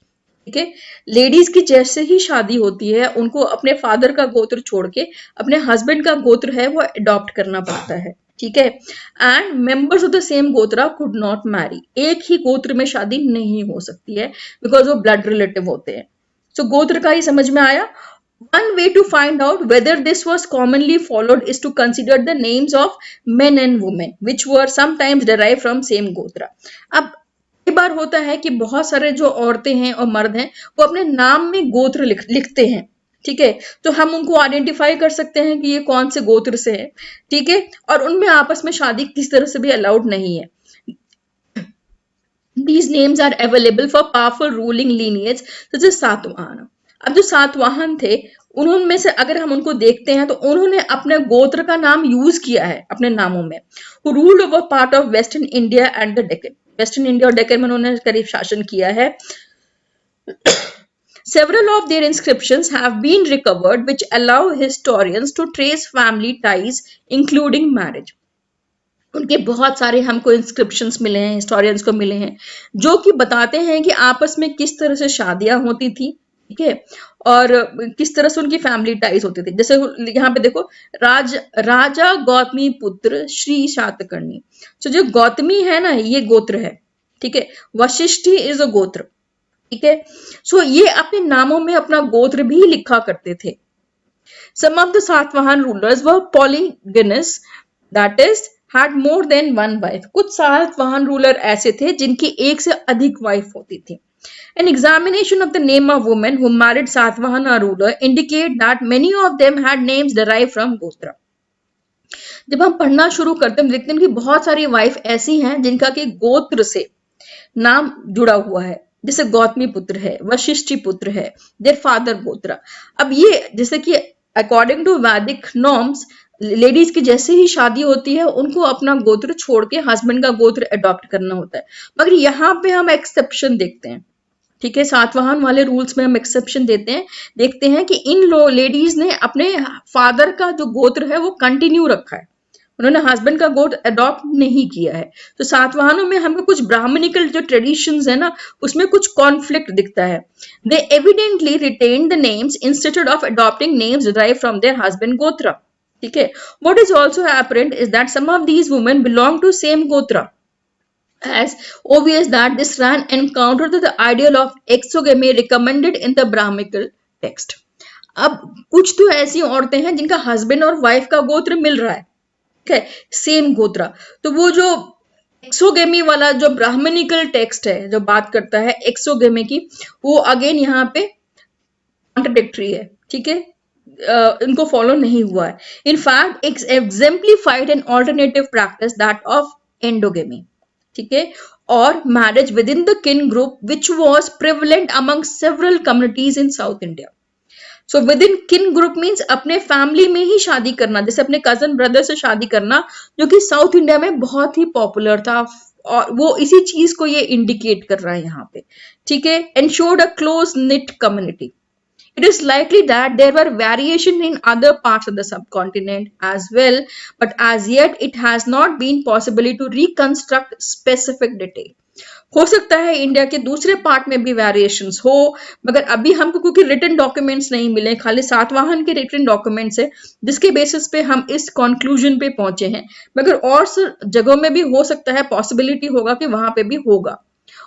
ठीक है, लेडीज की जैसे ही शादी होती है उनको अपने फादर का गोत्र छोड़ के अपने हस्बैंड का गोत्र है वो अडॉप्ट करना पड़ता है। ठीक है, and members of the same gotra could not Mary, एक ही गोत्र में शादी नहीं हो सकती है बिकॉज वो ब्लड रिलेटिव होते हैं। सो गोत्र का ही समझ में आया। One way to find out whether this was commonly followed is to consider the names of men and women, which were sometimes derived from same गोत्रा। अब कई बार होता है कि बहुत सारे जो औरतें हैं और मर्द हैं वो अपने नाम में गोत्र लिखते हैं। ठीक है, तो हम उनको आइडेंटिफाई कर सकते हैं कि ये कौन से गोत्र से है। ठीक है, और उनमें आपस में शादी किस तरह से भी अलाउड नहीं है। These names are available for powerful ruling lineage such as Satavahana. अब जो सातवाहन थे उनमें से अगर हम उनको देखते हैं तो उन्होंने अपने गोत्र का नाम यूज किया है अपने नामों में। Who ruled over part of Western India and the Deccan, western India और डेक्कन में उन्होंने करीब शासन किया है। Several of their inscriptions have been recovered which allow historians to trace family ties including marriage। उनके बहुत सारे हमको इंस्क्रिप्शंस मिले हैं, हिस्टोरियंस को मिले हैं, जो कि बताते हैं कि आपस में किस तरह से शादियां होती थी। ठीक है, और किस तरह से उनकी फैमिली टाइज होती थी। जैसे यहाँ पे देखो, राजा गौतमी पुत्र श्री शातकर्णी, तो जो गौतमी है ना ये गोत्र है। ठीक है, वशिष्ठी इज अ गोत्र। ठीक है, सो ये अपने नामों में अपना गोत्र भी लिखा करते थे। Some of the Satvahan rulers were polygynous, that is had more than one wife। कुछ सातवाहन रूलर ऐसे थे जिनकी एक से अधिक वाइफ होती थी। An examination of the name of women who married Satvahana ruler indicate that many of them had names derived from Gotra। जब हम पढ़ना शुरू करते हैं देखते हैं कि बहुत सारी वाइफ ऐसी हैं जिनका कि गोत्र से नाम जुड़ा हुआ है, जैसे गौतमी पुत्र है, वशिष्ठी पुत्र है, देयर फादर गोत्रा। अब ये जैसे कि अकॉर्डिंग टू वैदिक नॉर्म्स लेडीज की जैसे ही शादी होती है उनको अपना गोत्र छोड़ के हस्बैंड का गोत्र अडॉप्ट करना होता है, मगर यहाँ पे हम एक्सेप्शन देखते हैं। ठीक है, सातवाहन वाले रूल्स में हम एक्सेप्शन देखते हैं कि इन लेडीज ने अपने फादर का जो गोत्र है वो कंटिन्यू रखा है, उन्होंने हस्बैंड का गोत्र अडॉप्ट नहीं किया है। तो सातवाहनों में हमको कुछ ब्राह्मणिकल जो ट्रेडिशंस है ना, उसमें कुछ कॉन्फ्लिक्ट दिखता है। They evidently retain the names instead of adopting names derive from their husband gotra. ठीक है। What is also apparent is that some of these women belong to same gotra, as obvious that this ran encounter to the ideal of exogamy recommended in the Brahminical text. अब कुछ तो ऐसी औरतें हैं जिनका husband और wife का गोत्र मिल रहा है, ठीक है, सेम गोत्र, तो वो जो एक्सोगेमी वाला जो ब्राह्मणिकल टेक्स्ट है जो बात करता है एक्सोगेमी की, वो अगेन यहाँ पे कॉन्ट्रडिक्टरी है, ठीक है, इनको फॉलो नहीं हुआ है। In fact it's exemplified an alternative practice that of endogamy, ठीक है, और marriage within the kin group which was prevalent among several communities in South India. So within kin group means अपने family में ही शादी करना, जैसे अपने cousin brother से शादी करना, जो कि साउथ इंडिया में बहुत ही पॉपुलर था, और वो इसी चीज को ये इंडिकेट कर रहा है यहाँ पे, ठीक है, ensured a close knit community. It is likely that there were variation in other parts of the subcontinent as well, but as yet it has not been possible to reconstruct specific detail. हो सकता है India के दूसरे part में भी variations हो, मगर अभी हमको क्योंकि रिटन डॉक्यूमेंट्स नहीं मिले, खाली सातवाहन के रिटन डॉक्यूमेंट्स है जिसके बेसिस पे हम इस कंक्लूजन पे पहुंचे हैं, मगर और जगहों में भी हो सकता है, पॉसिबिलिटी होगा कि वहां पे भी होगा।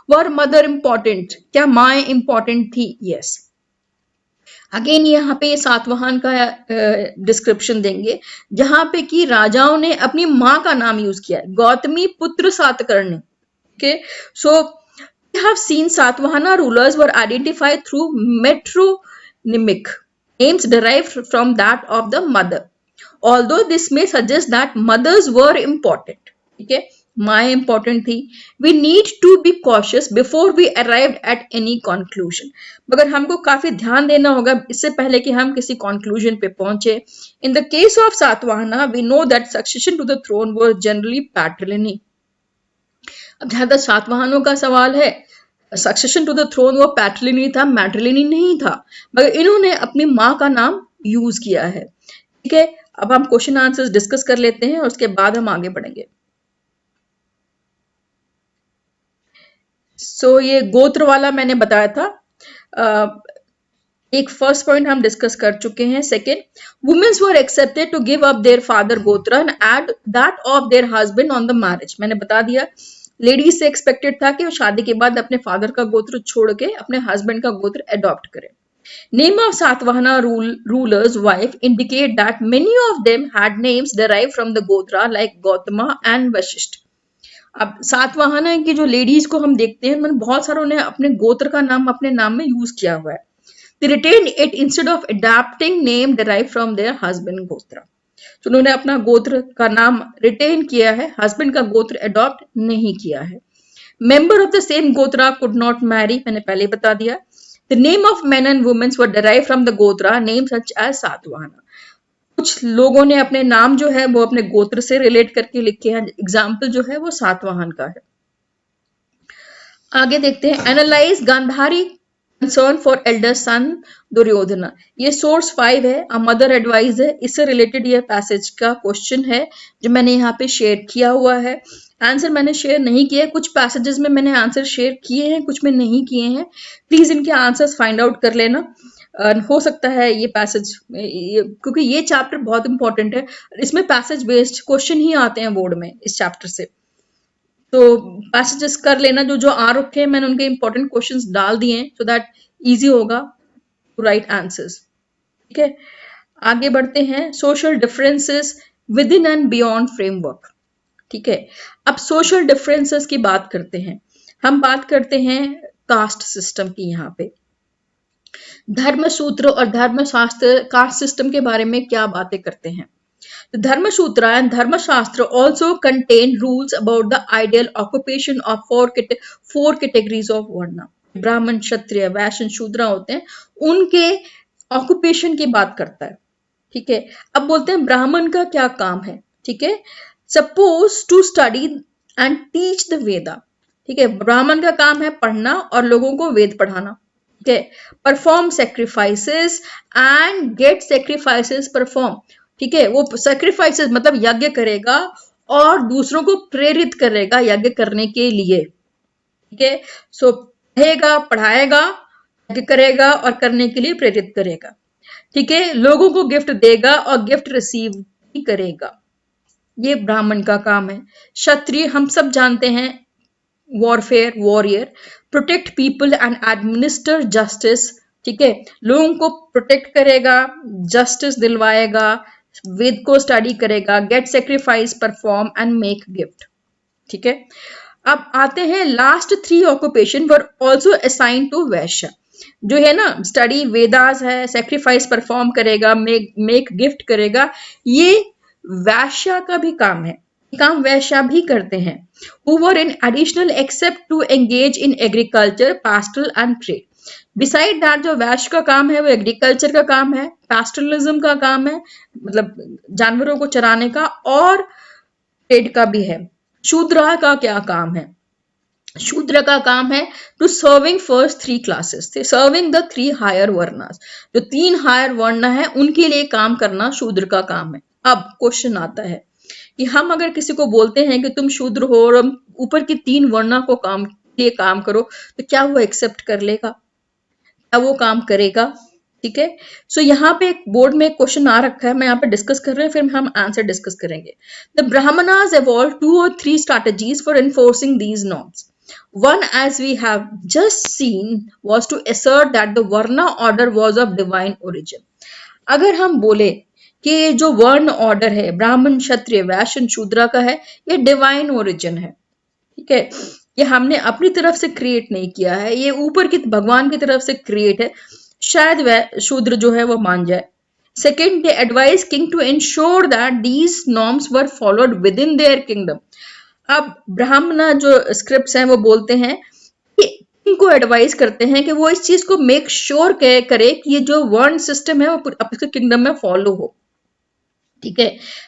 वर मदर इंपॉर्टेंट, क्या माए इंपॉर्टेंट थी? यस। अगेन यहाँ पे सातवाहन का डिस्क्रिप्शन देंगे, जहां पे कि राजाओं ने अपनी माँ का नाम यूज किया है, गौतमी पुत्र Satakarni. Okay, so we have seen Satvahana rulers were identified through metronymic names derived from that of the mother, although this may suggest that mothers were important. ठीक है, माँ इंपॉर्टेंट थी। We need to be cautious before we arrive at any conclusion, मगर हमको काफी ध्यान देना होगा इससे पहले कि हम किसी कंक्लूजन पे पहुंचे। In the case of Satavahana we know that succession to the throne was generally patriliny. अब जहां तक सातवाहनों का सवाल है, सक्सेशन टू द थ्रोन वो पैट्रिलिनी था, मैट्रिलिनी नहीं था, मगर इन्होंने अपनी माँ का नाम यूज किया है। ठीक है, अब हम क्वेश्चन आंसर्स डिस्कस कर लेते हैं और उसके बाद हम आगे बढ़ेंगे। सो ये गोत्र वाला मैंने बताया था। एक फर्स्ट पॉइंट हम डिस्कस कर चुके हैं। Second, women's were accepted to give up their father gotra and add that of their husband on the marriage. मैंने बता दिया, लेडीज से एक्सपेक्टेड था कि वो शादी के बाद अपने फादर का गोत्र छोड़ के अपने हस्बैंड का गोत्र अडॉप्ट करें। Name of Satvahana ruler's wife indicate that many of them had names derived from the Gotra like Gautama and Vashisht. अब सातवाहना की जो लेडीज को हम देखते हैं, मतलब बहुत सारों ने अपने गोत्र का नाम अपने नाम में यूज किया हुआ है। They retained it instead of adapting name derived from their husband गोत्र। तो उन्होंने अपना गोत्र का नाम रिटेन किया है, हस्बैंड का गोत्र अडॉप्ट नहीं किया है। Member of the same gotra could not marry, मैंने पहले बता दिया। The name of men and womens were derive from the gotra name such as Satavahana. कुछ लोगों ने अपने नाम जो है वो अपने गोत्र से रिलेट करके लिखे हैं। एग्जाम्पल जो है वो सातवाहन का है। आगे देखते हैं, analyse Gandhari concern for elder son Duryodhana. ये सोर्स 5 है, अ मदर एडवाइस है, इससे रिलेटेड ये पैसेज का क्वेश्चन है जो मैंने यहाँ पे शेयर किया हुआ है। आंसर मैंने शेयर नहीं किया, कुछ पैसेजेस में मैंने आंसर शेयर किए हैं, कुछ में नहीं किए हैं। प्लीज इनके आंसर्स फाइंड आउट कर लेना। हो सकता है ये पैसेज क्योंकि ये चैप्टर बहुत इंपॉर्टेंट है, इसमें पैसेज बेस्ड क्वेश्चन ही आते हैं बोर्ड में इस चैप्टर से, तो पैसेजेस कर लेना। जो जो आ रखे हैं मैंने उनके इंपॉर्टेंट क्वेश्चंस डाल दिए हैं, सो दैट इजी होगा टू राइट आंसर्स। ठीक है, आगे बढ़ते हैं। Social differences with in and beyond framework. ठीक है, अब सोशल डिफरेंसेस की बात करते हैं। हम बात करते हैं कास्ट सिस्टम की। यहाँ पे धर्मसूत्र और धर्मशास्त्र कास्ट सिस्टम के बारे में क्या बातें करते हैं। The Dharma Sutra and Dharma Shastra also contain rules about the ideal occupation of four categories of varna. ब्राह्मण, क्षत्रिय, वैश्य, शूद्र होते हैं, उनके ऑक्यूपेशन की बात करता है। ठीक है, अब बोलते हैं ब्राह्मण का क्या काम है। ठीक है, suppose to study and teach the Veda. ठीक है, ब्राह्मण का काम है पढ़ना और लोगों को वेद पढ़ाना। ठीक है, perform sacrifices and get sacrifices perform, ठीक है, वो सेक्रीफाइसेस मतलब यज्ञ करेगा और दूसरों को प्रेरित करेगा यज्ञ करने के लिए। ठीक है, सो पढ़ेगा, पढ़ाएगा, यज्ञ करेगा और करने के लिए प्रेरित करेगा। ठीक है, लोगों को गिफ्ट देगा और गिफ्ट रिसीव भी करेगा। ये ब्राह्मण का काम है। क्षत्रिय हम सब जानते हैं, warfare, warrior, protect people and administer justice. ठीक है, लोगों को प्रोटेक्ट करेगा, जस्टिस दिलवाएगा, वेद को स्टडी करेगा, get sacrifice, perform and make gift. ठीक है, अब आते हैं last 3 occupation were also assign to Vaishya. जो है ना, स्टडी वेदास है, सेक्रीफाइस परफॉर्म करेगा, मेक गिफ्ट करेगा, ये वैश्य का भी काम है। काम वैश्य भी करते हैं। who were in additional except to engage in agriculture, pastoral and trade. Beside that जो वैश्य का काम है वो एग्रीकल्चर का काम है, पैस्टरलिज्म का काम है, मतलब जानवरों को चराने का, और ट्रेड का भी है। शूद्र का क्या काम है? शूद्र का काम है to serving first 3 classes, serving the 3 higher varnas. जो 3 हायर वर्ण है उनके लिए काम करना शूद्र का काम है। अब क्वेश्चन आता है कि हम अगर किसी को बोलते हैं कि तुम शूद्र हो और ऊपर की 3 वर्णा को काम करो, तो क्या वो एक्सेप्ट कर लेगा? क्या वो काम करेगा? ठीक है, सो यहाँ पे एक बोर्ड में क्वेश्चन आ रखा है, मैं यहाँ पे डिस्कस कर रहे हैं, फिर हम आंसर डिस्कस करेंगे। The Brahmanas evolved 2 or 3 strategies for enforcing these norms. One, as we have just seen, was to assert that the varna order was of divine origin. अगर हम बोले कि जो वर्ण ऑर्डर है ब्राह्मण, क्षत्रिय, वैश्य, शूद्र का है, ये डिवाइन ओरिजिन है। ठीक है, ये हमने अपनी तरफ से क्रिएट नहीं किया है, ये ऊपर की भगवान की तरफ से क्रिएट है। शायद वह शूद्र जो है वो मान जाए। Second, they advise king to ensure that these norms were followed within their kingdom. अब ब्राह्मण जो स्क्रिप्ट्स हैं वो बोलते हैं कि इनको एडवाइस करते हैं कि वो इस चीज को मेक श्योर करे कि ये जो वर्ण सिस्टम है वो आपके किंगडम में फॉलो हो। ठीक है,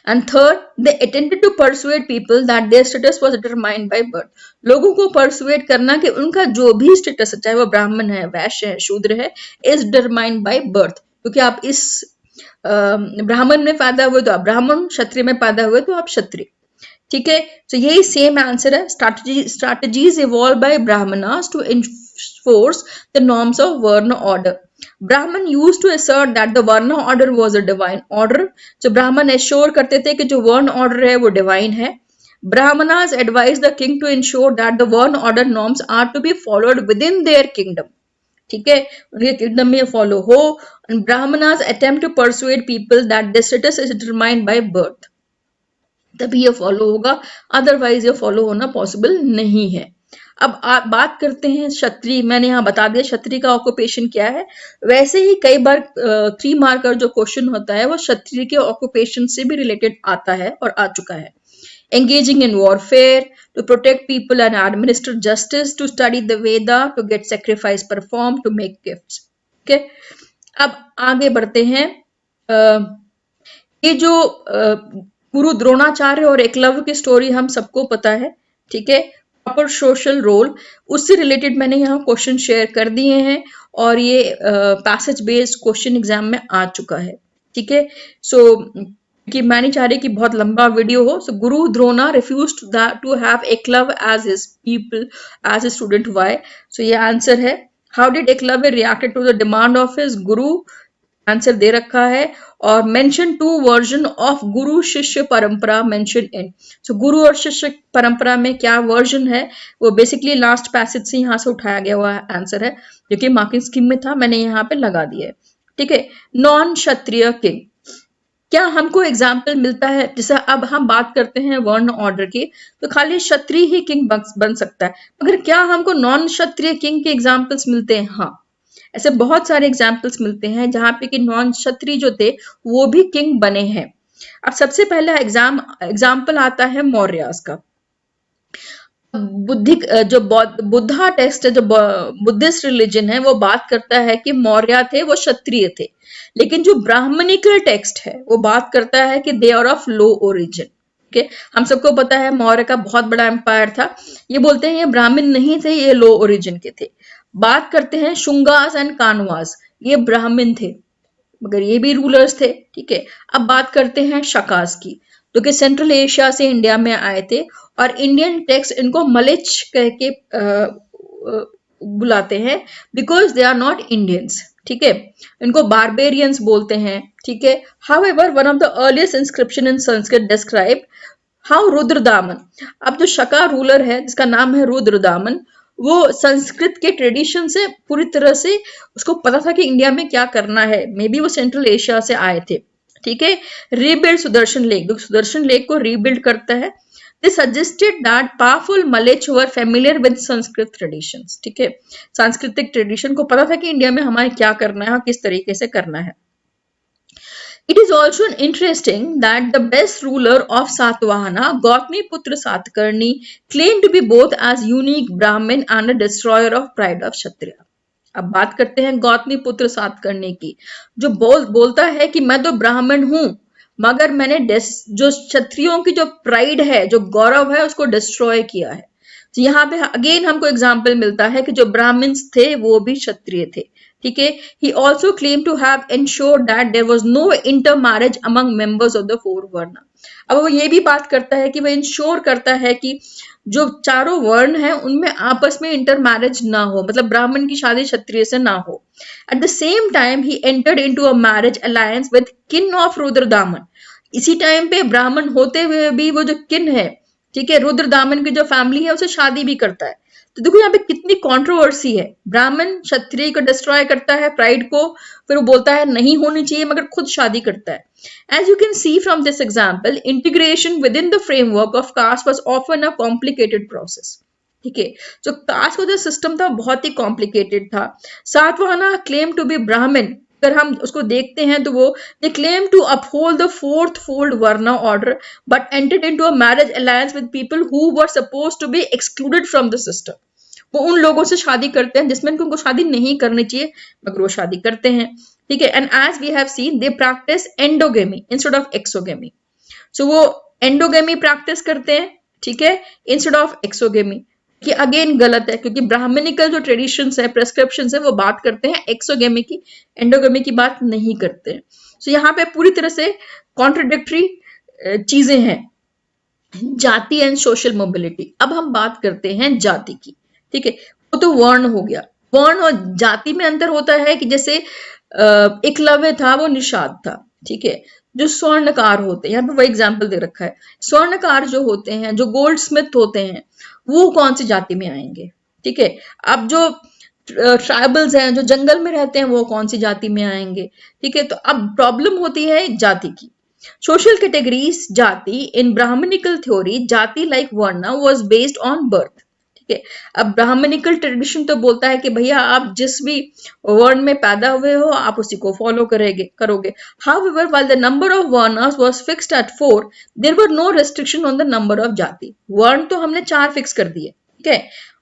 and third, they attempted to persuade people that their status was determined by birth. लोगों को परसुएड करना कि उनका जो भी स्टेटस है, चाहे वो ब्राह्मण है, वैश्य है, शूद्र है, इज डिटरमाइंड बाय बर्थ। क्योंकि आप इस ब्राह्मण में पैदा हुए तो आप ब्राह्मण, क्षत्रिय में पैदा हुए तो आप क्षत्रिय। ठीक है, तो यही सेम आंसर है। Strategies evolve by Brahmanas to enforce the norms of varna order. ब्राह्मण used to assert that the varna order was a divine order. जो ब्राह्मण एश्योर करते थे कि जो वर्ण ऑर्डर है वो डिवाइन है। Brahmanas advise the king to ensure that the varna order norms are to be followed within their kingdom. ठीक है, उनके किंगडम में फॉलो हो। Brahmanas attempt to persuade people that their status is determined by birth. तभी ये follow होगा, otherwise ये follow होना पॉसिबल नहीं है। अब आप बात करते हैं क्षत्रिय। मैंने यहाँ बता दिया क्षत्रिय का ऑक्यूपेशन क्या है। वैसे ही कई बार 3 मार्कर जो क्वेश्चन होता है वो क्षत्रिय के ऑक्यूपेशन से भी रिलेटेड आता है और आ चुका है। engaging in warfare, to protect people and administer justice, to study the Veda, to get sacrifice performed, to make gifts. ठीक है, अब आगे बढ़ते हैं। ये जो गुरु द्रोणाचार्य और एकलव्य की स्टोरी हम सबको पता है। ठीक है, प्रॉपर सोशल रोल, उससे रिलेटेड मैंने यहाँ क्वेश्चन शेयर कर दिए हैं और ये पैसेज बेस्ड क्वेश्चन एग्जाम में आ चुका है। ठीक है, सो कि मैं नहीं चाह रही कि बहुत लंबा वीडियो हो। So guru Drona refused to have Eklavya as his people, as a student. Why? So ये आंसर है। How did Eklavya reacted to the demand of his guru? Answer दे रखा है। और मेंशन 2 वर्जन ऑफ गुरु शिष्य परंपरा मेंशन इन। सो गुरु और शिष्य परंपरा में क्या वर्जन है वो बेसिकली लास्ट पैसेज से यहाँ से उठाया गया हुआ आंसर है, जो कि मार्किंग स्कीम में था, मैंने यहाँ पे लगा दिया है। ठीक है, नॉन क्षत्रिय किंग, क्या हमको एग्जाम्पल मिलता है? जैसे अब हम बात करते हैं वर्ण ऑर्डर की, तो खाली क्षत्रिय ही किंग बन सकता है, मगर क्या हमको नॉन क्षत्रिय किंग के एग्जाम्पल्स मिलते हैं? हाँ, ऐसे बहुत सारे एग्जाम्पल्स मिलते हैं जहां पे कि नॉन क्षत्रिय जो थे वो भी किंग बने हैं। अब सबसे पहला एग्जाम्पल आता है मौर्यास का। बुद्धा टेक्स्ट है, जो बुद्धिस्ट रिलीजन है, वो बात करता है कि मौर्य थे वो क्षत्रिय थे, लेकिन जो ब्राह्मणिकल टेक्स्ट है वो बात करता है कि they are of low origin. Okay, हम सबको पता है मौर्य का बहुत बड़ा एम्पायर था, ये बोलते हैं ये ब्राह्मण नहीं थे, ये लो ओरिजिन के थे। बात करते हैं शुंगास एंड कानवास, ये ब्राह्मण थे। मगर ये भी रूलर्स थे, ठीक है। अब बात करते हैं शकास की, जो कि सेंट्रल एशिया से इंडिया में आए थे, और इंडियन टेक्स्ट इनको मलिच कह के बुलाते हैं, because they are not Indians, ठीक है। इनको बारबेरियंस बोलते हैं, ठीक है। However one of the earliest inscription in Sanskrit describe how Rudradaman, अब जो शका रूलर है जिसका नाम है रुद्रदामन, वो संस्कृत के ट्रेडिशन से पूरी तरह से उसको पता था कि इंडिया में क्या करना है, मे बी वो सेंट्रल एशिया से आए थे, ठीक है। Rebuild Sudarshan lake, Sudarshan lake को रीबिल्ड करता है। They suggested that powerful Malech were familiar with Sanskrit traditions, ठीक है। सांस्कृतिक ट्रेडिशन को पता था कि इंडिया में हमारे क्या करना है और किस तरीके से करना है। It is also interesting that the best ruler of Satvahana, Gautamiputra Satkarni, claimed to be both as unique Brahmin and a destroyer of pride of Kshatriya. अब बात करते हैं गौतमीपुत्र सातकर्णी की, जो बोलता है कि मैं तो ब्राह्मण हूं, मगर मैंने जो क्षत्रियों की जो प्राइड है, जो गौरव है, उसको डिस्ट्रॉय किया है। तो यहाँ पे अगेन हमको एग्जाम्पल मिलता है कि जो ब्राह्मण्स थे वो भी क्षत्रिय थे, ठीक है। He also claim to have ensured that there was no inter marriage among members of the four varna. अब वो ये भी बात करता है कि वो इंश्योर करता है कि जो चारों वर्ण हैं उनमें आपस में इंटर मैरिज ना हो, मतलब ब्राह्मण की शादी क्षत्रिय से ना हो। Eight the same time he entered into a marriage alliance with किन ऑफ रुद्रदामन। इसी टाइम पे ब्राह्मण होते हुए भी वो जो किन है, ठीक है, रुद्रदामन की जो फैमिली है, उसे शादी भी करता है। तो देखो यहाँ पे कितनी कंट्रोवर्सी है, ब्राह्मण क्षत्रिय को डिस्ट्रॉय करता है, प्राइड को, फिर वो बोलता है नहीं होनी चाहिए, मगर खुद शादी करता है। As you can see from this example, integration within the framework of caste was often a complicated process. ठीक है, जो कास्ट का जो सिस्टम था बहुत ही कॉम्प्लिकेटेड था। सातवाहना क्लेम टू बी ब्राह्मण, अगर हम उसको देखते हैं तो वो they claim to uphold the fourth fold varna order but entered into a marriage alliance with people who were supposed to be excluded from the system. वो उन लोगों से शादी करते हैं जिसमें उनको शादी नहीं करनी चाहिए, मगर वो शादी करते हैं, ठीक है। And as we have seen they practice endogamy instead of exogamy. So वो एंडोगेमी प्रैक्टिस करते हैं, ठीक है, इंस्टेड ऑफ एक्सोगेमी, कि अगेन गलत है, क्योंकि ब्राह्मणिकल जो ट्रेडिशंस है, प्रेस्क्रिप्शंस है, वो बात करते हैं एक्सोगेमी की, एंडोगेमी की बात नहीं करते हैं। सो यहाँ पे पूरी तरह से कॉन्ट्रडिक्टरी चीजें हैं। जाति एंड सोशल मोबिलिटी, अब हम बात करते हैं जाति की, ठीक है। वो तो वर्ण हो गया, वर्ण और जाति में अंतर होता है कि जैसे एकलव्य था वो निषाद था, ठीक है। जो स्वर्णकार होते हैं, यहाँ पे वो एग्जाम्पल दे रखा है, स्वर्णकार जो होते हैं, जो गोल्ड स्मिथ होते हैं, वो कौन सी जाति में आएंगे, ठीक है। अब जो ट्राइबल्स हैं, जो जंगल में रहते हैं, वो कौन सी जाति में आएंगे, ठीक है। तो अब प्रॉब्लम होती है जाति की। Social categories jati in Brahmanical theory, jati like varna was based on birth, ठीक है। अब ब्राह्मणिकल ट्रेडिशन तो बोलता है कि भैया आप जिस भी वर्ण में पैदा हुए हो आप उसी को फॉलो करोगे। However, while the number of varnas was fixed at 4, there were no restriction on the number of जाति। वर्ण तो हमने 4 फिक्स कर दिए, ठीक है,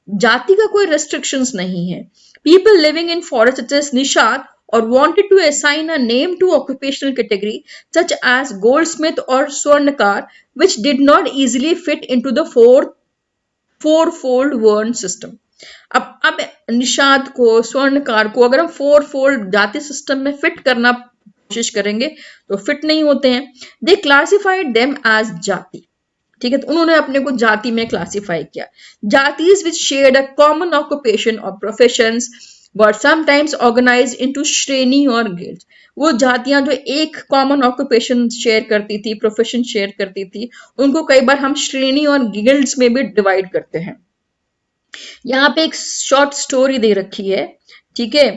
जाति का कोई restrictions नहीं है। People living in forests such as Nishad or wanted to assign a name to occupational category such as goldsmith or swarnakar, which did not easily fit into the four-fold वर्ण सिस्टम। अब निषाद को, स्वर्णकार को अगर हम 4-fold जाति system में fit करना कोशिश करेंगे तो फिट नहीं होते हैं। दे क्लासिफाइड देम एज जाति, ठीक है। तो उन्होंने अपने को जाति में क्लासिफाई किया। जातिज विच शेयर्ड अ कॉमन ऑक्यूपेशन और प्रोफेशंस वर समटाइम्स ऑर्गेनाइज्ड इनटू श्रेणी और गिल्ड। वो जातियां जो एक कॉमन ऑक्यूपेशन शेयर करती थी, प्रोफेशन शेयर करती थी, उनको कई बार हम श्रेणी और गिल्ड्स में भी डिवाइड करते हैं। यहाँ पे एक शॉर्ट स्टोरी दे रखी है, ठीक है।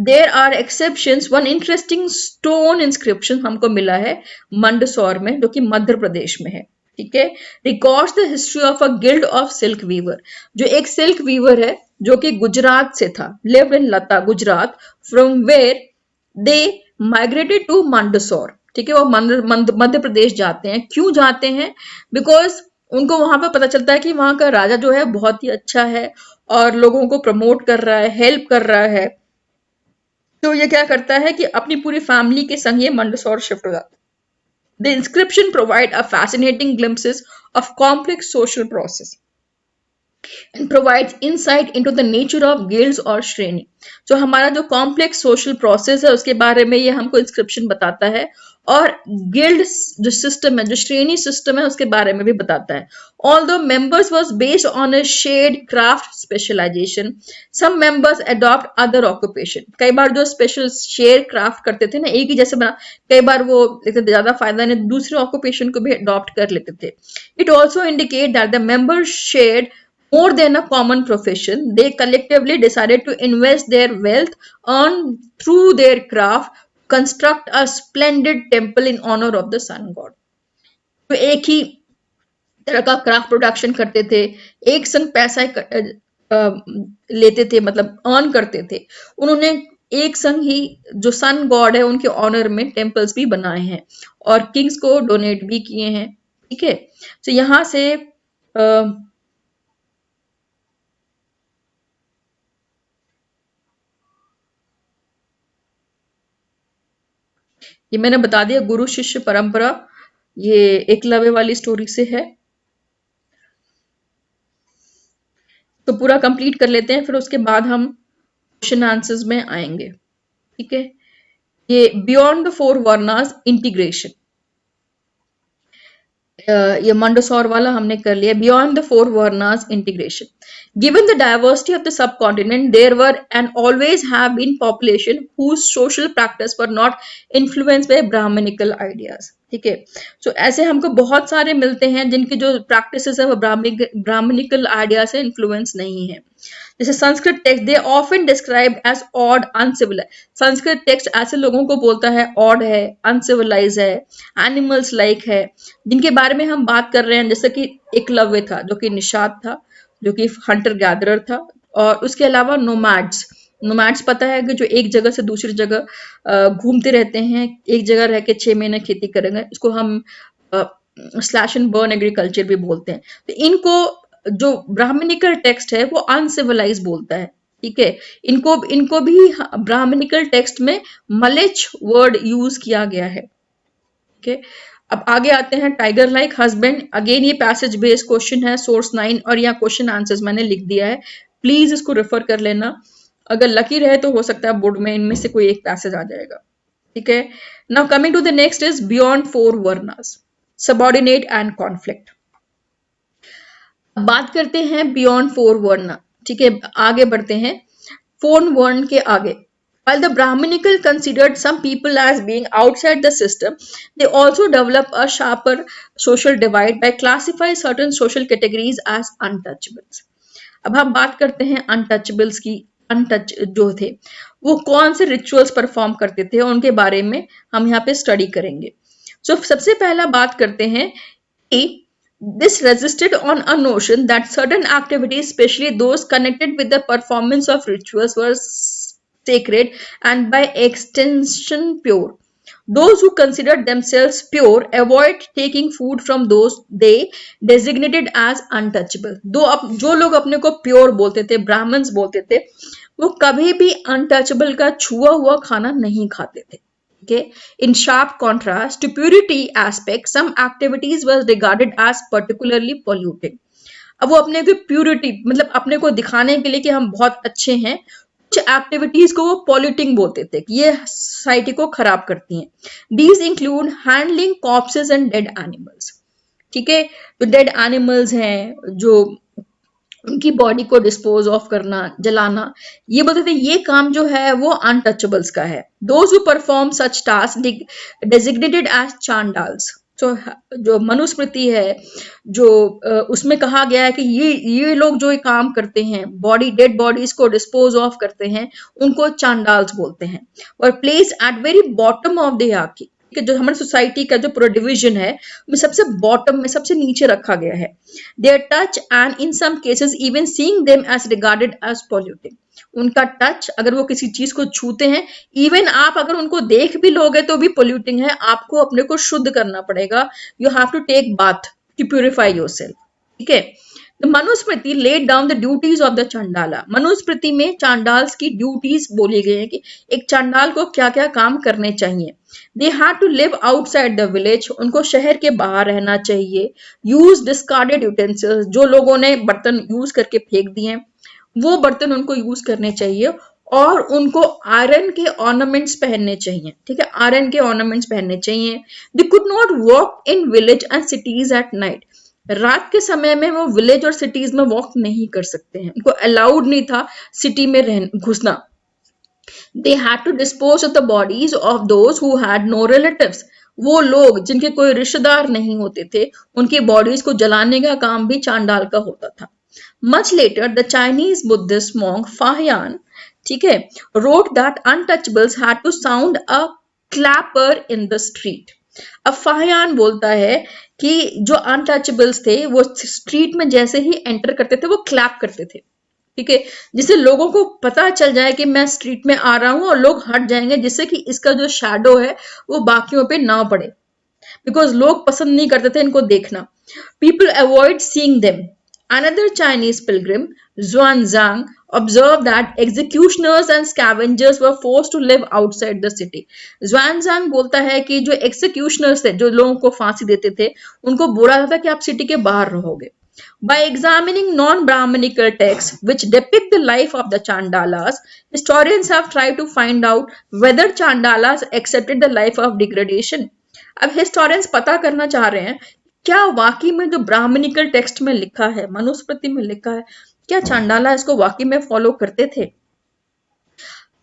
There are exceptions. One interesting stone inscription हमको मिला है मंदसौर में, जो कि मध्य प्रदेश में है, ठीक है। Records the history of a guild of silk weaver, जो एक सिल्क वीवर है जो कि गुजरात से था, lived in Lata Gujarat, from where they migrated to Mandasor, ठीक है। वो मध्य प्रदेश जाते हैं। क्यों जाते हैं? बिकॉज उनको वहां पर पता चलता है कि वहां का राजा जो है बहुत ही अच्छा है और लोगों को प्रमोट कर रहा है, हेल्प कर रहा है। तो ये क्या करता है कि अपनी पूरी फैमिली के संग ये मंदसौर शिफ्ट हो जाता है। The inscription provide a fascinating glimpses of complex social process. and provides insight into the nature of guilds or श्रेणी. जो हमारा जो कॉम्प्लेक्स सोशल प्रोसेस है उसके बारे में ये हमको इंस्क्रिप्शन बताता है, और गिल्ड जो सिस्टम है, जो श्रेणी सिस्टम है, उसके बारे में भी बताता है. Although members was based on a shared craft specialization, some members adopt other occupation. कई बार जो स्पेशल शेयर क्राफ्ट करते थे ना, एक ही जैसे बना, कई बार वो देखते ज्यादा फायदा नहीं, दूसरे ऑक्यूपेशन को भी अडॉप्ट कर लेते थे. It also indicate that the members shared more than a common profession. They collectively decided to invest their wealth earned through their craft, construct a splendid temple in honor of the sun god. तो एक ही तरह का craft production करते थे, एक संग पैसा लेते थे, मतलब अर्न करते थे. उन्होंने एक संग ही जो सन गॉड है उनके ऑनर में टेम्पल्स भी बनाए हैं और किंग्स को डोनेट भी किए हैं. ठीक है, तो यहां से ये मैंने बता दिया, गुरु शिष्य परंपरा, ये एकलव्य वाली स्टोरी से है. तो पूरा कंप्लीट कर लेते हैं, फिर उसके बाद हम क्वेश्चन आंसर्स में आएंगे. ठीक है, ये beyond the four varnas integration, ये मंडसौर वाला हमने कर लिया. Beyond the four varnas integration, given the diversity of the subcontinent, there were and always have been population whose social practice were not influenced by brahmanical ideas. ठीक है, तो ऐसे हमको बहुत सारे मिलते हैं जिनकी जो प्रैक्टिसेस है वो ब्राह्मणिकल आइडिया से इन्फ्लुएंस नहीं है. जैसे Sanskrit text, they often describe as odd uncivilise. Sanskrit text ऐसे लोगों को बोलता है ऑड है, अनसिविलाइज है, एनिमल्स लाइक है, जिनके बारे में हम बात कर रहे हैं. जैसे कि एकलव्य था जो कि निषाद था, जो कि हंटर गैदरर था, और उसके अलावा नोमैड्स. नोमैड्स पता है कि जो एक जगह से दूसरी जगह घूमते रहते हैं, एक जगह रह के 6 महीने खेती करेंगे, इसको हम स्लैश एंड बर्न एग्रीकल्चर भी बोलते हैं. तो इनको जो ब्राह्मणिकल टेक्स्ट है वो अनसिविलाइज बोलता है. ठीक है, इनको इनको भी ब्राह्मणिकल टेक्स्ट में मलेच वर्ड यूज किया गया है. ठीक है, अब आगे आते हैं. टाइगर लाइक हस्बैंड, अगेन ये पैसेज बेस्ड क्वेश्चन है, सोर्स 9, और यहाँ क्वेश्चन आंसर्स मैंने लिख दिया है, प्लीज इसको रेफर कर लेना. अगर लकी रहे तो हो सकता है बोर्ड में इनमें से कोई एक पैसेज आ जाएगा. ठीक है, now coming to the next is beyond four varnas, subordinate and conflict. बात करते हैं बियॉन्ड फोर वर्ण. ठीक है, आगे बढ़ते हैं फोर वर्ण के आगे. While the Brahminical considered some people as being outside the system, they also develop a sharper social divide by classifying certain social categories as untouchables. अब हम बात करते हैं अनटचेबल्स की. अनटच जो थे वो कौन से रिचुअल्स परफॉर्म करते थे, उनके बारे में हम यहाँ पे स्टडी करेंगे. सो सबसे पहला बात करते हैं कि this rested on a notion that certain activities, especially those connected with the performance of rituals, were sacred and by extension pure. Those who considered themselves pure avoid taking food from those they designated as untouchable. जो लोग अपने को pure बोलते थे, Brahmins बोलते थे, वो कभी भी अनटचेबल का छुआ हुआ खाना नहीं खाते थे. Okay. In sharp contrast to purity aspect, some activities was regarded as particularly polluting. अब वो अपने को प्यूरिटी मतलब अपने को दिखाने के लिए कि हम बहुत अच्छे हैं, कुछ एक्टिविटीज को वो पॉल्यूटिंग बोलते थे कि ये सोसाइटी को खराब करती हैं. These include handling corpses and dead animals. ठीक है, तो डेड एनिमल्स हैं जो उनकी बॉडी को डिस्पोज ऑफ करना, जलाना, ये बोलते थे ये काम जो है वो अनटचेबल्स का है. Those who perform such task designated as Chandalas. तो जो मनुस्मृति है, जो उसमें कहा गया है कि ये लोग जो ये काम करते हैं, बॉडी डेड बॉडीज को डिस्पोज ऑफ करते हैं, उनको चांडाल्स बोलते हैं. और place at very bottom of the hierarchy, कि जो हमारी सोसाइटी का जो पूरा डिवीजन है वो सबसे बॉटम में, सबसे नीचे रखा गया है. Their touch and in some cases even seeing them as regarded as polluting. उनका टच, अगर वो किसी चीज को छूते हैं, इवन आप अगर उनको देख भी लोगे तो भी पॉल्यूटिंग है, आपको अपने को शुद्ध करना पड़ेगा. You have to take bath to purify yourself. ठीक है, Manusmriti laid down the duties of the Chandala. Manusmriti में चांडाल्स की ड्यूटीज बोली गई है कि एक चांडाल को क्या क्या काम करने चाहिए। They had to live outside the village, उनको शहर के बाहर रहना चाहिए। यूज डिस्कार्डेड यूटेंसिल्स, जो लोगों ने बर्तन यूज करके फेंक दिए वो बर्तन उनको यूज करने चाहिए। और उनको आयरन के ऑर्नामेंट्स पहनने चाहिए, ठीक है, आयरन के ऑर्नामेंट्स पहनने चाहिए। दे could not walk in village and cities at night, रात के समय में वो विलेज और सिटीज में वॉक नहीं कर सकते हैं, उनको अलाउड नहीं था सिटी में रह घुसना। They had to dispose of the bodies of those who had no relatives, वो लोग जिनके कोई रिश्तेदार नहीं होते थे उनकी बॉडीज को जलाने का काम भी चांडाल का होता था। Much later the Chinese Buddhist monk Fahien, ठीक है, wrote that untouchables had to sound a clapper in the street। अब फाहियान बोलता है कि जो अनटचेबल्स थे वो स्ट्रीट में जैसे ही एंटर करते थे वो क्लैप करते थे, ठीक है, जिससे लोगों को पता चल जाए कि मैं स्ट्रीट में आ रहा हूं और लोग हट जाएंगे, जिससे कि इसका जो शैडो है वो बाकियों पे ना पड़े, बिकॉज लोग पसंद नहीं करते थे इनको देखना। People avoid seeing them. Another Chinese pilgrim, Xuanzang, observed that executioners and scavengers were forced to live outside the city। Xuanzang बोलता है कि जो executioners थे, जो लोगों को फांसी देते थे, उनको बोला जाता था कि आप सिटी के बाहर रहोगे। By examining non-Brahmanical texts which depict the life of the Chandalas, historians have tried to find out whether Chandalas accepted the life of degradation। अब historians पता करना चाह रहे हैं क्या वाकई में जो ब्राह्मणिकल टेक्स्ट में लिखा है, मनुस्मृति में लिखा है, क्या चांडाला इसको वाकई में फॉलो करते थे।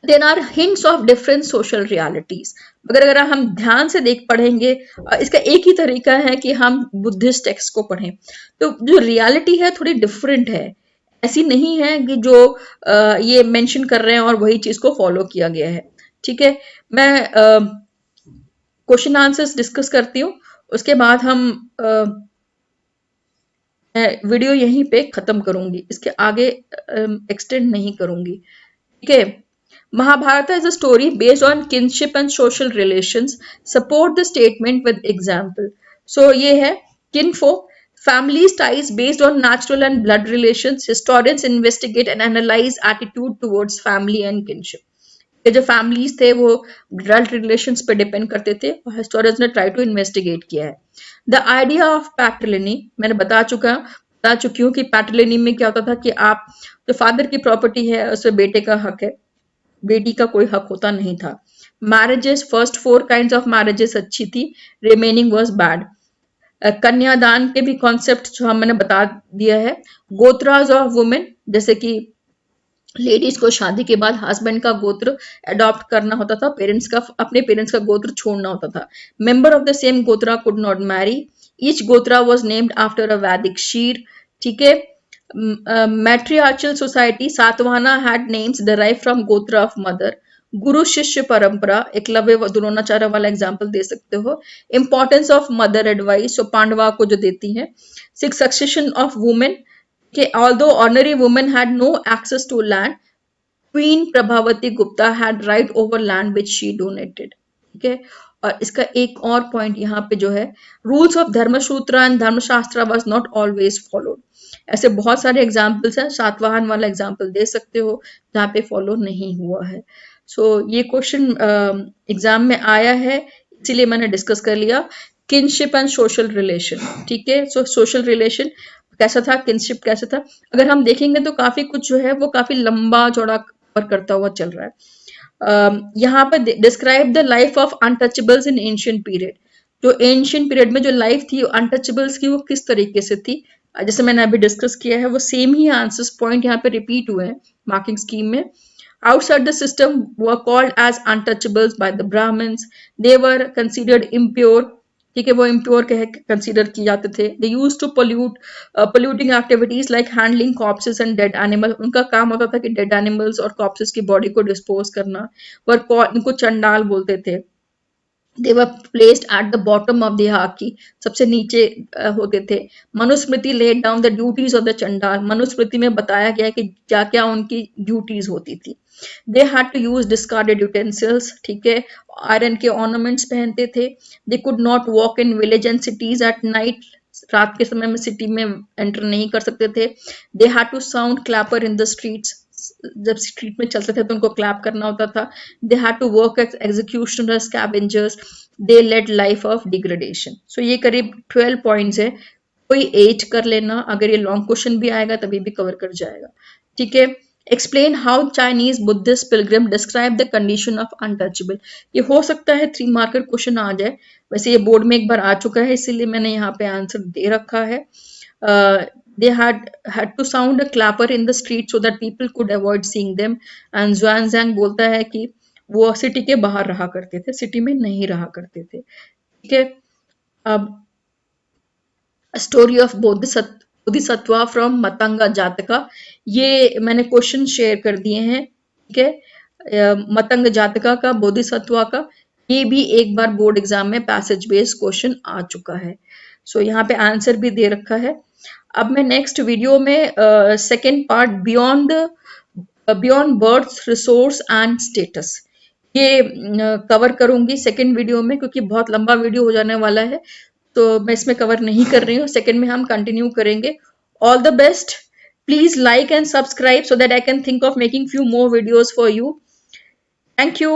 There are hints of different social realities. अगर हम ध्यान से देख पढ़ेंगे, इसका एक ही तरीका है कि हम बुद्धिस्ट टेक्स्ट को पढ़ें, तो जो रियलिटी है थोड़ी डिफरेंट है, ऐसी नहीं है कि जो ये मेंशन कर रहे हैं और वही चीज को फॉलो किया गया है। ठीक है, मैं क्वेश्चन आंसर्स डिस्कस करती हूँ, उसके बाद हम वीडियो यहीं पे खत्म करूंगी, इसके आगे एक्सटेंड नहीं करूंगी। ठीक है, Mahabharata is a story based on kinship and social relations, support the statement with example. So ये है किनफोक, families ties based on natural and blood relations, historians investigate and analyze attitude towards family and kinship। ये जो families थे वो blood relations पे depend करते थे और हिस्टोरियंस ने ट्राई टू इन्वेस्टिगेट किया है। द आइडिया ऑफ पैट्रिलिनी, मैंने बता चुकी हूँ कि पैट्रिलिनी में क्या होता था कि आप जो फादर की प्रॉपर्टी है उसमें बेटे का हक है, बेटी का कोई हक होता नहीं था। Marriages, first 4 kinds of marriages अच्छी थी, रिमेनिंग वाज बैड। कन्यादान के भी कॉन्सेप्ट जो मैंने बता दिया है। गोत्राज ऑफ वुमेन, जैसे कि लेडीज को शादी के बाद हस्बैंड का गोत्र अडॉप्ट करना होता था, अपने पेरेंट्स का गोत्र छोड़ना होता था। Member of the same gotra could not marry, each gotra was named after a Vedic seer. ठीक है, matriarchal society, Satavahana had names derive from gotra of mother. गुरु शिष्य परंपरा, एकलव्य व द्रोणाचार्य वाला एग्जाम्पल दे सकते हो। इंपॉर्टेंस ऑफ मदर एडवाइस, जो पांडवा को जो देती है। Succession of women, although ordinary women had no access to land, Queen Prabhavati Gupta had right over land which she donated। ठीक है, और इसका एक और पॉइंट यहाँ पे जो है, रूल्स ऑफ धर्मसूत्र एंड धर्मशास्त्र वाज नॉट ऑलवेज फॉलोड। ऐसे बहुत सारे एग्जाम्पल्स हैं, सातवाहन वाला एग्जाम्पल दे सकते हो जहाँ पे फॉलो नहीं हुआ है। ये क्वेश्चन एग्जाम में आया है, इसीलिए मैंने डिस्कस कर लिया। किनशिप एंड सोशल रिलेशन, ठीक है, सोशल रिलेशन कैसा था, किनशिप कैसा था, अगर हम देखेंगे तो काफी कुछ जो है वो काफी लंबा चौड़ा कवर करता हुआ चल रहा है। यहाँ पर describe the life of untouchables in ancient period, जो एंशिएंट पीरियड में जो लाइफ थी अनटचेबल्स की वो किस तरीके से थी, जैसे मैंने अभी डिस्कस किया है वो सेम ही आंसर्स पॉइंट यहाँ पे रिपीट हुए हैं मार्किंग स्कीम में। Outside the system were called as untouchables by the Brahmins. They were considered impure, ठीक है, वो इम्प्योर कंसिडर किए जाते थे। They use to polluting activities like handling corpses and dead animal, उनका काम होता था कि डेड एनिमल्स और कॉप्सेस की बॉडी को डिस्पोज करना, इनको चंडाल बोलते थे। They were placed at the bottom of the हाकी, सबसे नीचे होते थे। Manusmriti laid down the duties of the Chandal, Manusmriti में बताया गया कि क्या क्या उनकी ड्यूटीज होती थी। They had to use discarded utensils, ठीक है, आयरन के ऑर्नामेंट्स पहनते थे। They could not walk in village and cities at night, रात के समय में सिटी में एंटर नहीं कर सकते थे। They had to sound clapper in the streets, जब स्ट्रीट में चलते थे तो उनको क्लैप करना होता था। They had to work as executioner, scavengers, they led life of degradation. So ये करीब 12 पॉइंट्स है, कोई एज कर लेना, अगर ये लॉन्ग क्वेश्चन भी आएगा तभी भी कवर कर जाएगा, ठीक है। Explain how Chinese Buddhist Pilgrim describe the condition of untouchable. ये हो सकता है 3 मार्कर क्वेश्चन आ जाए, वैसे ये बोर्ड में एक बार आ चुका है इसीलिए मैंने यहाँ पे आंसर दे रखा है। दे had to sound a clapper in the street so that people could avoid seeing them, and Zhuangzhang बोलता है कि वो सिटी के बाहर रहा करते थे, सिटी में नहीं रहा करते थे, ठीक है। अब story of Bodhisattva from Matanga जातका, ये मैंने क्वेश्चन शेयर कर दिए हैं, ठीक है। मतंग जातका का, बोधिसत्वा का, ये भी एक बार बोर्ड एग्जाम में पैसेज बेस्ड क्वेश्चन आ चुका है। सो यहाँ पे आंसर भी दे रखा है। अब मैं नेक्स्ट वीडियो में second part beyond birth resource and status, ये कवर करूंगी सेकेंड वीडियो में, क्योंकि बहुत लंबा वीडियो हो जाने वाला है तो मैं इसमें कवर नहीं कर रही हूँ, सेकेंड में हम कंटिन्यू करेंगे। All the best, please like and subscribe so that I can think of making few more videos for you. Thank you.